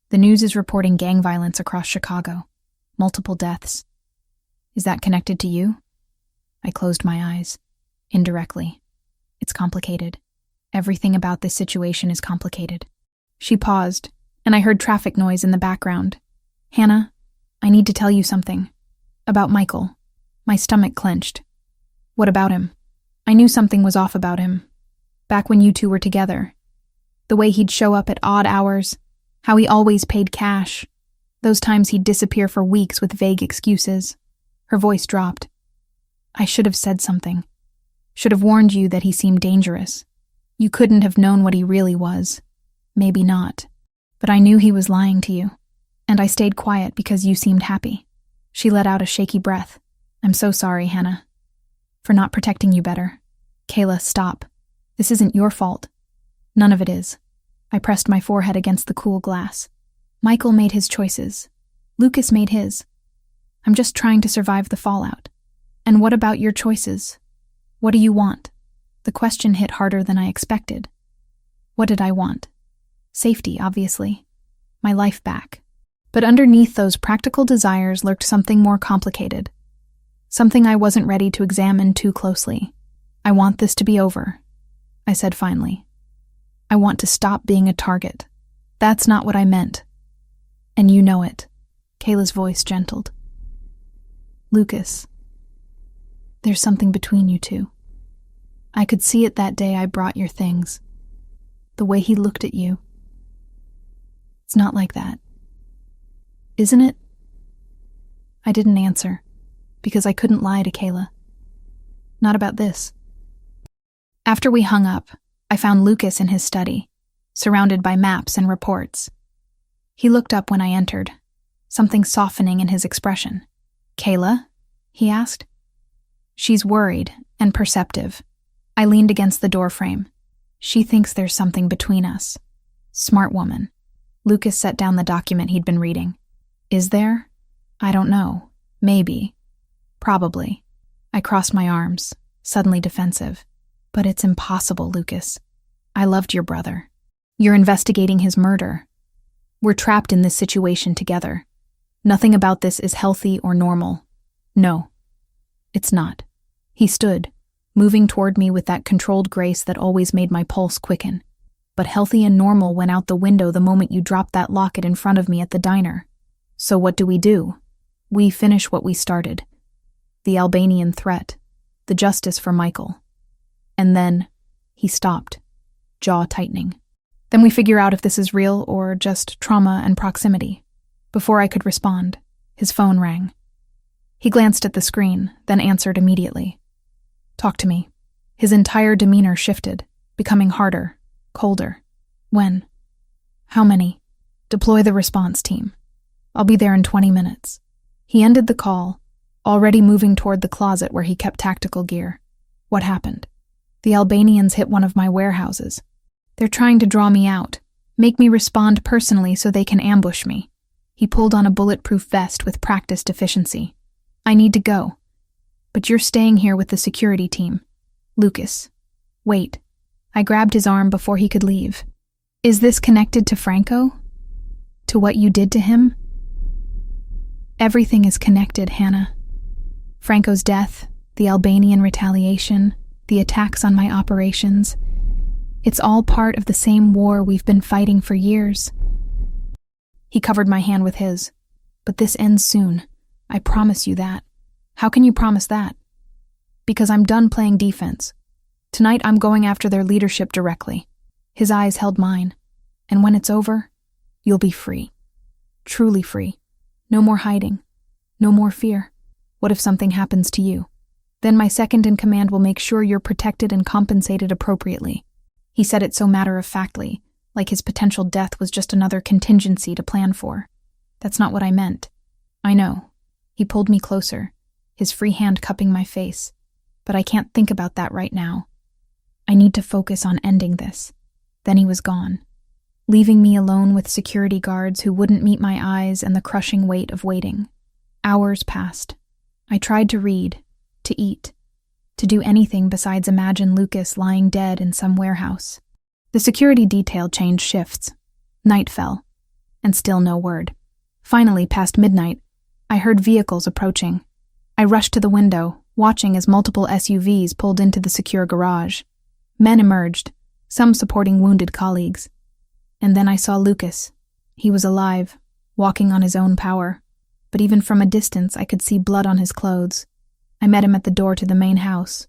The news is reporting gang violence across Chicago. Multiple deaths. Is that connected to you?" I closed my eyes. Indirectly. It's complicated. Everything about this situation is complicated. She paused, and I heard traffic noise in the background. "Hannah, I need to tell you something. About Michael." My stomach clenched. "What about him?" I knew something was off about him. Back when you two were together. The way he'd show up at odd hours, how he always paid cash, those times he'd disappear for weeks with vague excuses. Her voice dropped. "I should have said something. Should have warned you that he seemed dangerous. You couldn't have known what he really was. Maybe not. But I knew he was lying to you. And I stayed quiet because you seemed happy." She let out a shaky breath. "I'm so sorry, Hannah. For not protecting you better." "Kayla, stop. This isn't your fault." "None of it is." I pressed my forehead against the cool glass. "Michael made his choices. Lucas made his. I'm just trying to survive the fallout. And what about your choices? What do you want?" The question hit harder than I expected. What did I want? Safety, obviously. My life back. But underneath those practical desires lurked something more complicated. Something I wasn't ready to examine too closely. "I want this to be over," I said finally. "I want to stop being a target. That's not what I meant. And you know it." Kayla's voice gentled. "Lucas, there's something between you two. I could see it that day I brought your things. The way he looked at you. It's not like that. Isn't it?" I didn't answer, because I couldn't lie to Kayla. Not about this. After we hung up, I found Lucas in his study, surrounded by maps and reports. He looked up when I entered, something softening in his expression. "Kayla?" he asked. She's worried and perceptive. I leaned against the doorframe. She thinks there's something between us. Smart woman. Lucas set down the document he'd been reading. Is there? I don't know. Maybe. Probably. I crossed my arms, suddenly defensive. But it's impossible, Lucas. I loved your brother. You're investigating his murder. We're trapped in this situation together. Nothing about this is healthy or normal. No, it's not. He stood, moving toward me with that controlled grace that always made my pulse quicken. But healthy and normal went out the window the moment you dropped that locket in front of me at the diner. So what do? We finish what we started. The Albanian threat, the justice for Michael. And then he stopped, jaw tightening. Then we figure out if this is real or just trauma and proximity. Before I could respond, his phone rang. He glanced at the screen, then answered immediately. Talk to me. His entire demeanor shifted, becoming harder, colder. When? How many? Deploy the response team. I'll be there in 20 minutes. He ended the call, already moving toward the closet where he kept tactical gear. What happened? The Albanians hit one of my warehouses. They're trying to draw me out, make me respond personally so they can ambush me. He pulled on a bulletproof vest with practiced efficiency. I need to go. But you're staying here with the security team. Lucas. Wait. I grabbed his arm before he could leave. Is this connected to Franco? To what you did to him? Everything is connected, Hannah. Franco's death, the Albanian retaliation, the attacks on my operations. It's all part of the same war we've been fighting for years. He covered my hand with his. But this ends soon. I promise you that. How can you promise that? Because I'm done playing defense. Tonight I'm going after their leadership directly. His eyes held mine. And when it's over, you'll be free. Truly free. No more hiding. No more fear. What if something happens to you? Then my second in command will make sure you're protected and compensated appropriately. He said it so matter-of-factly, like his potential death was just another contingency to plan for. That's not what I meant. I know. He pulled me closer, his free hand cupping my face. But I can't think about that right now. I need to focus on ending this. Then he was gone, leaving me alone with security guards who wouldn't meet my eyes and the crushing weight of waiting. Hours passed. I tried to read, to eat, to do anything besides imagine Lucas lying dead in some warehouse. The security detail changed shifts. Night fell, and still no word. Finally, past midnight, I heard vehicles approaching. I rushed to the window, watching as multiple SUVs pulled into the secure garage. Men emerged, some supporting wounded colleagues. And then I saw Lucas. He was alive, walking on his own power. But even from a distance, I could see blood on his clothes. I met him at the door to the main house.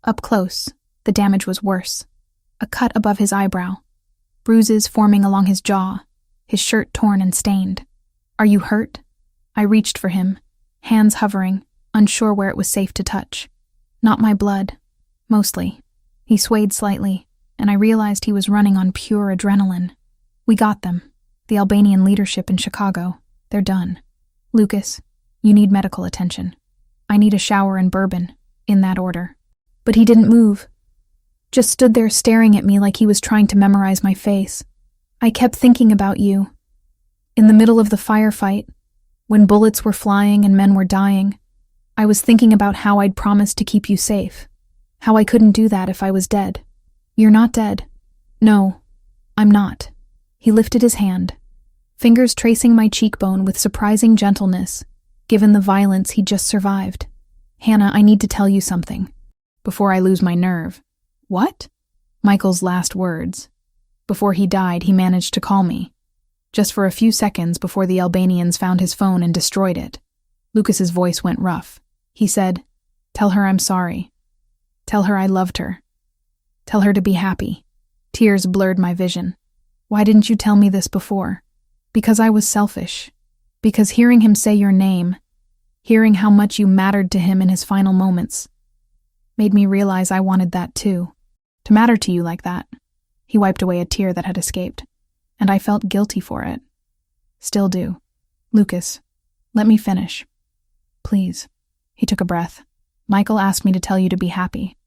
Up close, the damage was worse. A cut above his eyebrow, bruises forming along his jaw, his shirt torn and stained. Are you hurt? I reached for him, hands hovering, unsure where it was safe to touch. Not my blood, mostly. He swayed slightly, and I realized he was running on pure adrenaline. We got them, the Albanian leadership in Chicago. They're done. Lucas, you need medical attention. I need a shower and bourbon, in that order. But he didn't move. Just stood there staring at me like he was trying to memorize my face. I kept thinking about you. In the middle of the firefight, when bullets were flying and men were dying, I was thinking about how I'd promised to keep you safe, how I couldn't do that if I was dead. You're not dead. No, I'm not. He lifted his hand, fingers tracing my cheekbone with surprising gentleness, given the violence he'd just survived. Hannah, I need to tell you something, before I lose my nerve. What? Michael's last words. Before he died, he managed to call me. Just for a few seconds before the Albanians found his phone and destroyed it. Lucas's voice went rough. He said, "Tell her I'm sorry. Tell her I loved her. Tell her to be happy." Tears blurred my vision. Why didn't you tell me this before? Because I was selfish. Because hearing him say your name, hearing how much you mattered to him in his final moments, made me realize I wanted that too. To matter to you like that. He wiped away a tear that had escaped, and I felt guilty for it. Still do. Lucas, let me finish. Please. He took a breath. Michael asked me to tell you to be happy.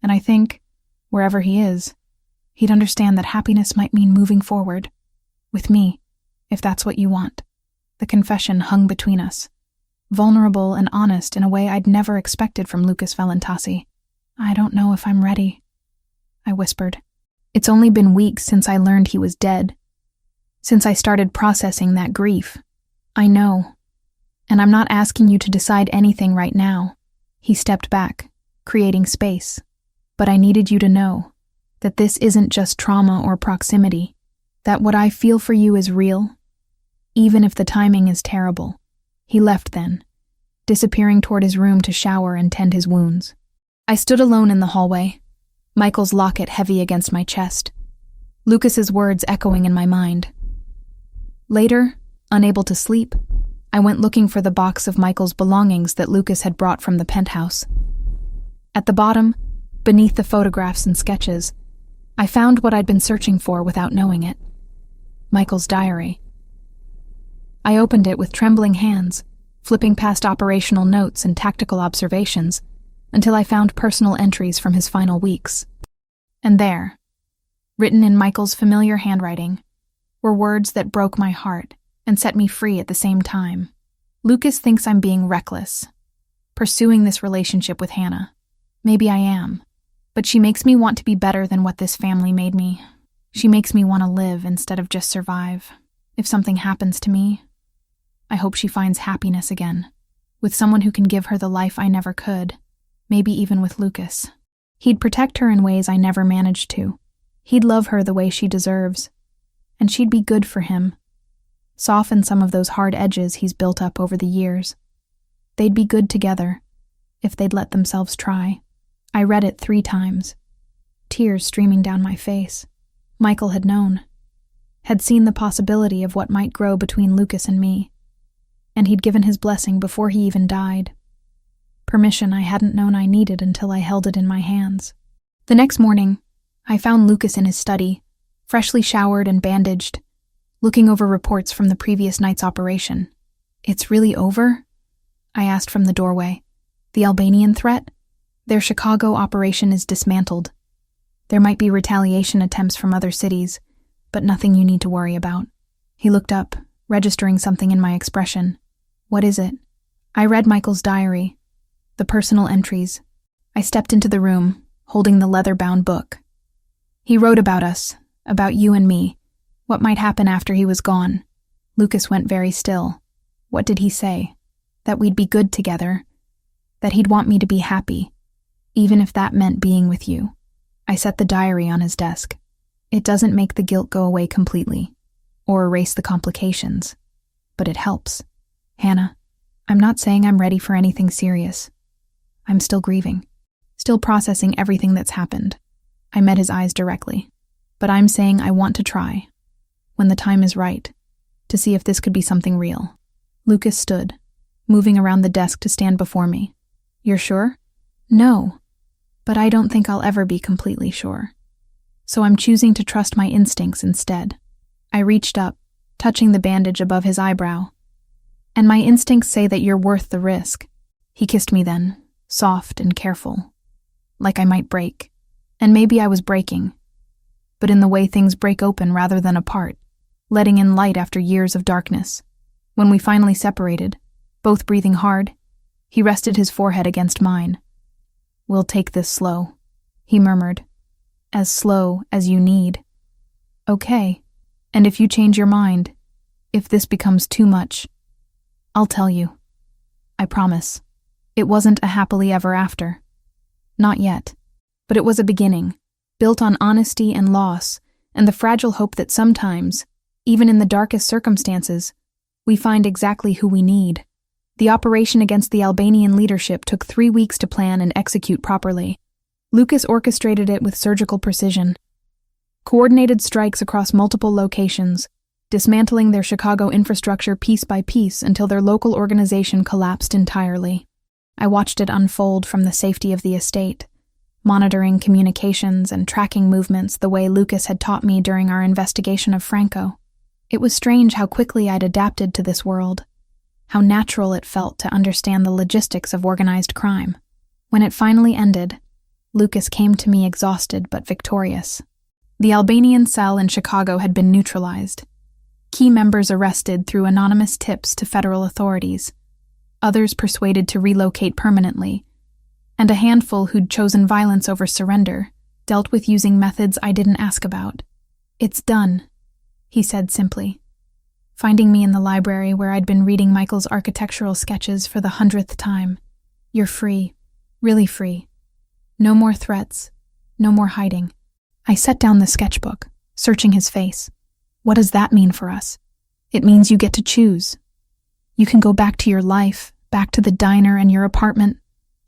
And I think, wherever he is, he'd understand that happiness might mean moving forward. With me, if that's what you want. The confession hung between us. Vulnerable and honest in a way I'd never expected from Lucas Valentasi. I don't know if I'm ready, I whispered. It's only been weeks since I learned he was dead. Since I started processing that grief. I know, And I'm not asking you to decide anything right now. He stepped back, creating space. But I needed you to know that this isn't just trauma or proximity, that what I feel for you is real, even if the timing is terrible. He left then, disappearing toward his room to shower and tend his wounds. I stood alone in the hallway, Michael's locket heavy against my chest, Lucas's words echoing in my mind. Later, unable to sleep, I went looking for the box of Michael's belongings that Lucas had brought from the penthouse. At the bottom, beneath the photographs and sketches, I found what I'd been searching for without knowing it: Michael's diary. I opened it with trembling hands, flipping past operational notes and tactical observations, until I found personal entries from his final weeks. And there, written in Michael's familiar handwriting, were words that broke my heart and set me free at the same time. Lucas thinks I'm being reckless, pursuing this relationship with Hannah. Maybe I am, but she makes me want to be better than what this family made me. She makes me want to live instead of just survive. If something happens to me, I hope she finds happiness again, with someone who can give her the life I never could, maybe even with Lucas. He'd protect her in ways I never managed to. He'd love her the way she deserves, and she'd be good for him, soften some of those hard edges he's built up over the years. They'd be good together, if they'd let themselves try. I read it 3 times, tears streaming down my face. Michael had known, had seen the possibility of what might grow between Lucas and me, and he'd given his blessing before he even died. Permission I hadn't known I needed until I held it in my hands. The next morning, I found Lucas in his study, freshly showered and bandaged, looking over reports from the previous night's operation. "It's really over?" I asked from the doorway. "The Albanian threat? Their Chicago operation is dismantled. There might be retaliation attempts from other cities, but nothing you need to worry about." He looked up, registering something in my expression. "What is it?" I read Michael's diary, the personal entries. I stepped into the room, holding the leather-bound book. He wrote about us, about you and me, what might happen after he was gone. Lucas went very still. What did he say? That we'd be good together, that he'd want me to be happy, even if that meant being with you. I set the diary on his desk. It doesn't make the guilt go away completely, or erase the complications, but it helps. Hannah, I'm not saying I'm ready for anything serious. I'm still grieving, still processing everything that's happened. I met his eyes directly, but I'm saying I want to try, when the time is right, to see if this could be something real. Lucas stood, moving around the desk to stand before me. "You're sure?" "No, but I don't think I'll ever be completely sure. So I'm choosing to trust my instincts instead." I reached up, touching the bandage above his eyebrow. "And my instincts say that you're worth the risk." He kissed me then, soft and careful, like I might break. And maybe I was breaking, but in the way things break open rather than apart, letting in light after years of darkness. When we finally separated, both breathing hard, he rested his forehead against mine. "We'll take this slow," he murmured. "As slow as you need." "Okay, and if you change your mind, if this becomes too much, I'll tell you. I promise." It wasn't a happily ever after. Not yet. But it was a beginning, built on honesty and loss, and the fragile hope that sometimes, even in the darkest circumstances, we find exactly who we need. The operation against the Albanian leadership took 3 weeks to plan and execute properly. Lucas orchestrated it with surgical precision. Coordinated strikes across multiple locations, dismantling their Chicago infrastructure piece by piece until their local organization collapsed entirely. I watched it unfold from the safety of the estate, monitoring communications and tracking movements the way Lucas had taught me during our investigation of Franco. It was strange how quickly I'd adapted to this world, how natural it felt to understand the logistics of organized crime. When it finally ended, Lucas came to me exhausted but victorious. The Albanian cell in Chicago had been neutralized, key members arrested through anonymous tips to federal authorities, others persuaded to relocate permanently, and a handful who'd chosen violence over surrender, dealt with using methods I didn't ask about. "It's done," he said simply. finding me in the library where I'd been reading Michael's architectural sketches for the 100th time. You're free. Really free. No more threats. No more hiding. I set down the sketchbook, searching his face. What does that mean for us? It means you get to choose. You can go back to your life, back to the diner and your apartment.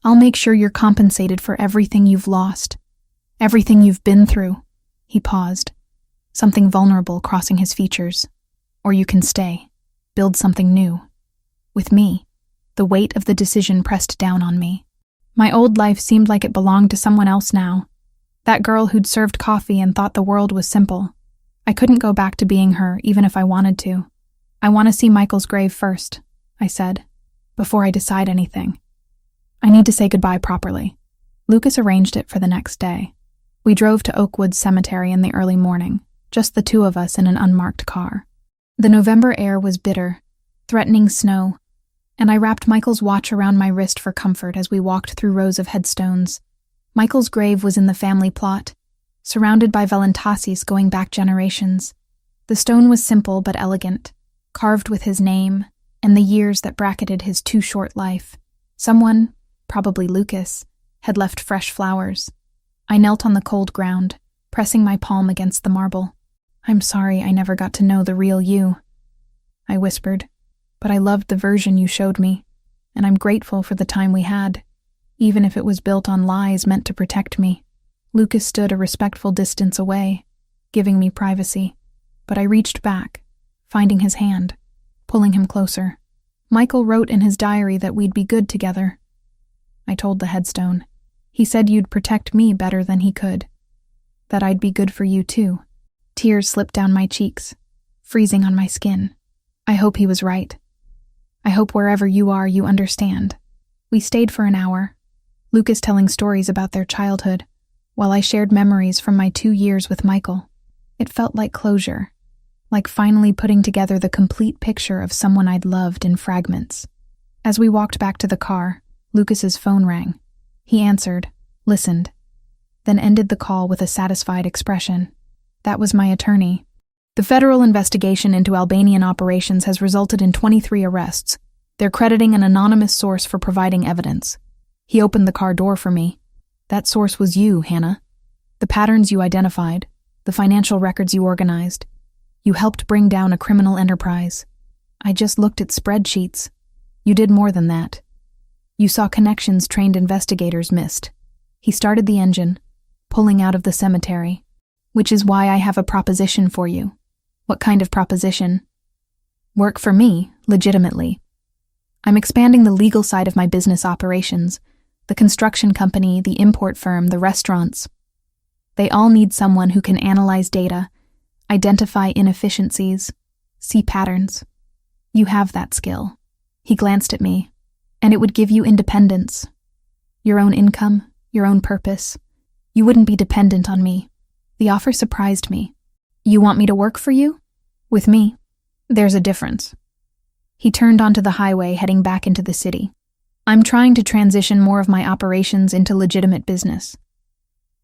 I'll make sure you're compensated for everything you've lost, everything you've been through. He paused, something vulnerable crossing his features. Or you can stay, build something new. With me, the weight of the decision pressed down on me. My old life seemed like it belonged to someone else now. That girl who'd served coffee and thought the world was simple. I couldn't go back to being her, even if I wanted to. I want to see Michael's grave first, I said, before I decide anything. I need to say goodbye properly. Lucas arranged it for the next day. We drove to Oakwood Cemetery in the early morning, just the two of us in an unmarked car. The November air was bitter, threatening snow, and I wrapped Michael's watch around my wrist for comfort as we walked through rows of headstones. Michael's grave was in the family plot, surrounded by Valentasis going back generations. The stone was simple but elegant, carved with his name and the years that bracketed his too short life. Someone, probably Lucas, had left fresh flowers. I knelt on the cold ground, pressing my palm against the marble. I'm sorry I never got to know the real you, I whispered, but I loved the version you showed me, and I'm grateful for the time we had, even if it was built on lies meant to protect me. Lucas stood a respectful distance away, giving me privacy, but I reached back, finding his hand, pulling him closer. Michael wrote in his diary that we'd be good together. I told the headstone. He said you'd protect me better than he could, that I'd be good for you too. Tears slipped down my cheeks, freezing on my skin. I hope he was right. I hope wherever you are, you understand. We stayed for an hour, Lucas telling stories about their childhood, while I shared memories from my 2 years with Michael. It felt like closure, like finally putting together the complete picture of someone I'd loved in fragments. As we walked back to the car, Lucas's phone rang. He answered, listened, then ended the call with a satisfied expression. That was my attorney. The federal investigation into Albanian operations has resulted in 23 arrests. They're crediting an anonymous source for providing evidence. He opened the car door for me. That source was you, Hannah. The patterns you identified, the financial records you organized. You helped bring down a criminal enterprise. I just looked at spreadsheets. You did more than that. You saw connections trained investigators missed. He started the engine, pulling out of the cemetery. Which is why I have a proposition for you. What kind of proposition? Work for me, legitimately. I'm expanding the legal side of my business operations, the construction company, the import firm, the restaurants. They all need someone who can analyze data, identify inefficiencies, see patterns. You have that skill. He glanced at me, and it would give you independence. Your own income, your own purpose. You wouldn't be dependent on me. The offer surprised me. You want me to work for you? With me? There's a difference. He turned onto the highway, heading back into the city. I'm trying to transition more of my operations into legitimate business.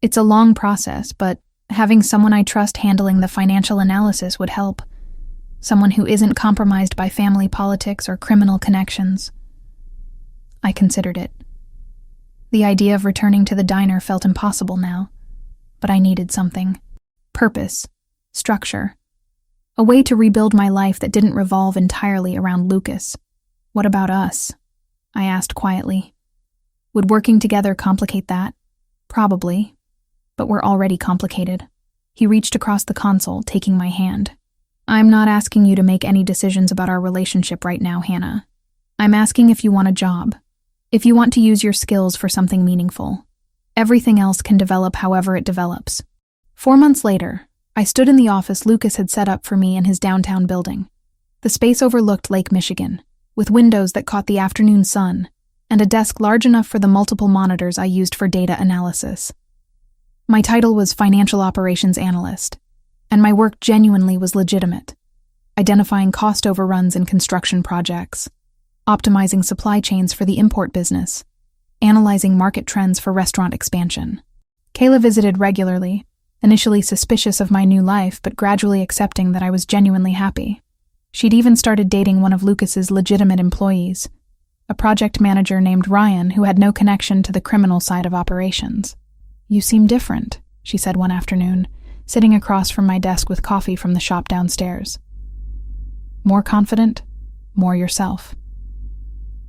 It's a long process, but having someone I trust handling the financial analysis would help. Someone who isn't compromised by family politics or criminal connections. I considered it. The idea of returning to the diner felt impossible now. But I needed something. Purpose. Structure. A way to rebuild my life that didn't revolve entirely around Lucas. What about us? I asked quietly. Would working together complicate that? Probably. But we're already complicated. He reached across the console, taking my hand. I'm not asking you to make any decisions about our relationship right now, Hannah. I'm asking if you want a job. If you want to use your skills for something meaningful. Everything else can develop however it develops. 4 months later, I stood in the office Lucas had set up for me in his downtown building. The space overlooked Lake Michigan, with windows that caught the afternoon sun, and a desk large enough for the multiple monitors I used for data analysis. My title was Financial Operations Analyst, and my work genuinely was legitimate, identifying cost overruns in construction projects, optimizing supply chains for the import business, analyzing market trends for restaurant expansion. Kayla visited regularly, initially suspicious of my new life but gradually accepting that I was genuinely happy. She'd even started dating one of Lucas's legitimate employees, a project manager named Ryan who had no connection to the criminal side of operations. "You seem different," she said one afternoon, sitting across from my desk with coffee from the shop downstairs. "More confident, more yourself."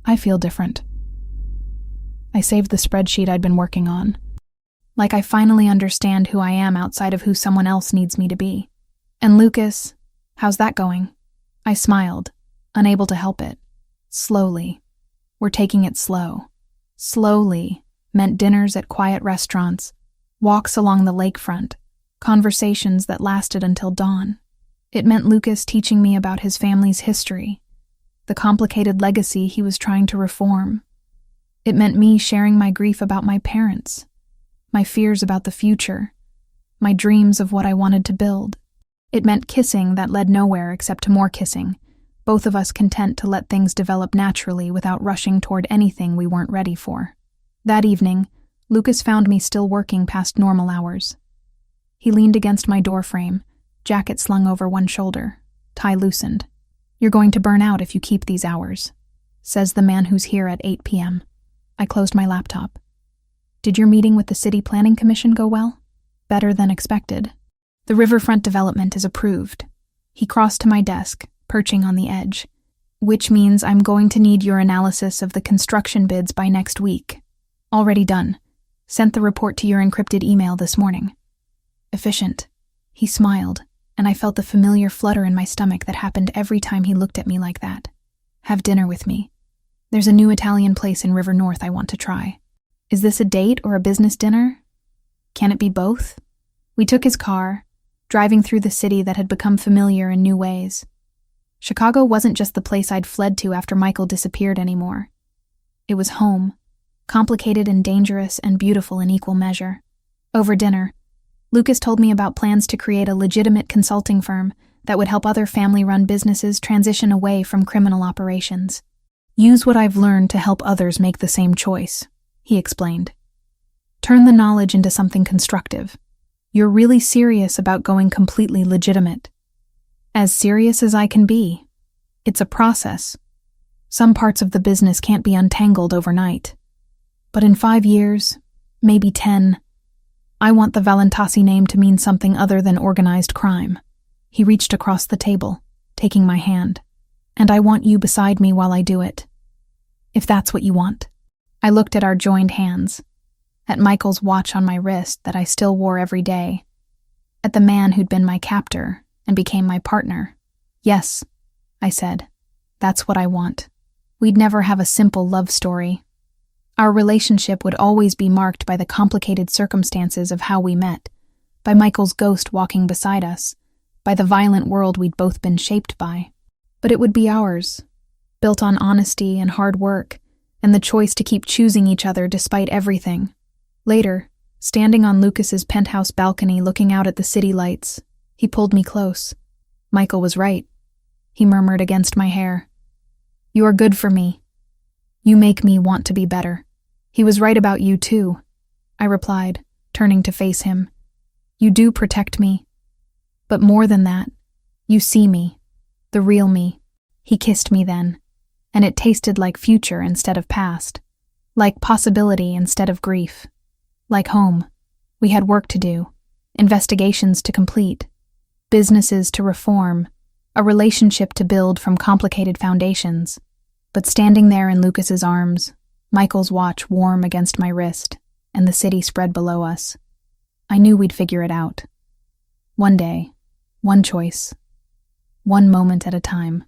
"I feel different." I saved the spreadsheet I'd been working on. Like I finally understand who I am outside of who someone else needs me to be. "And Lucas, how's that going?" I smiled, unable to help it. "Slowly. We're taking it slow." Slowly meant dinners at quiet restaurants, walks along the lakefront, conversations that lasted until dawn. It meant Lucas teaching me about his family's history, the complicated legacy he was trying to reform. It meant me sharing my grief about my parents, my fears about the future, my dreams of what I wanted to build. It meant kissing that led nowhere except to more kissing, both of us content to let things develop naturally without rushing toward anything we weren't ready for. That evening, Lucas found me still working past normal hours. He leaned against my doorframe, jacket slung over one shoulder, tie loosened. "You're going to burn out if you keep these hours," says the man who's here at 8 p.m. I closed my laptop. "Did your meeting with the City Planning Commission go well?" "Better than expected. The riverfront development is approved." He crossed to my desk, perching on the edge. "Which means I'm going to need your analysis of the construction bids by next week." "Already done. Sent the report to your encrypted email this morning." "Efficient." He smiled, and I felt the familiar flutter in my stomach that happened every time he looked at me like that. "Have dinner with me. There's a new Italian place in River North I want to try." "Is this a date or a business dinner? Can it be both?" We took his car, driving through the city that had become familiar in new ways. Chicago wasn't just the place I'd fled to after Michael disappeared anymore. It was home, complicated and dangerous and beautiful in equal measure. Over dinner, Lucas told me about plans to create a legitimate consulting firm that would help other family-run businesses transition away from criminal operations. "Use what I've learned to help others make the same choice," he explained. "Turn the knowledge into something constructive. You're really serious about going completely legitimate." "As serious as I can be. It's a process. Some parts of the business can't be untangled overnight. But in 5 years, maybe 10, I want the Valentasi name to mean something other than organized crime." He reached across the table, taking my hand. "And I want you beside me while I do it. If that's what you want." I looked at our joined hands, at Michael's watch on my wrist that I still wore every day, at the man who'd been my captor and became my partner. "Yes," I said, "that's what I want." We'd never have a simple love story. Our relationship would always be marked by the complicated circumstances of how we met, by Michael's ghost walking beside us, by the violent world we'd both been shaped by. But it would be ours, built on honesty and hard work, and the choice to keep choosing each other despite everything. Later, standing on Lucas's penthouse balcony looking out at the city lights, he pulled me close. "Michael was right," he murmured against my hair. "You are good for me. You make me want to be better." "He was right about you too," I replied, turning to face him. "You do protect me. But more than that, you see me, the real me." He kissed me then, and it tasted like future instead of past, like possibility instead of grief, like home. We had work to do, investigations to complete, businesses to reform, a relationship to build from complicated foundations. But standing there in Lucas's arms, Michael's watch warm against my wrist, and the city spread below us, I knew we'd figure it out. One day, one choice, one moment at a time.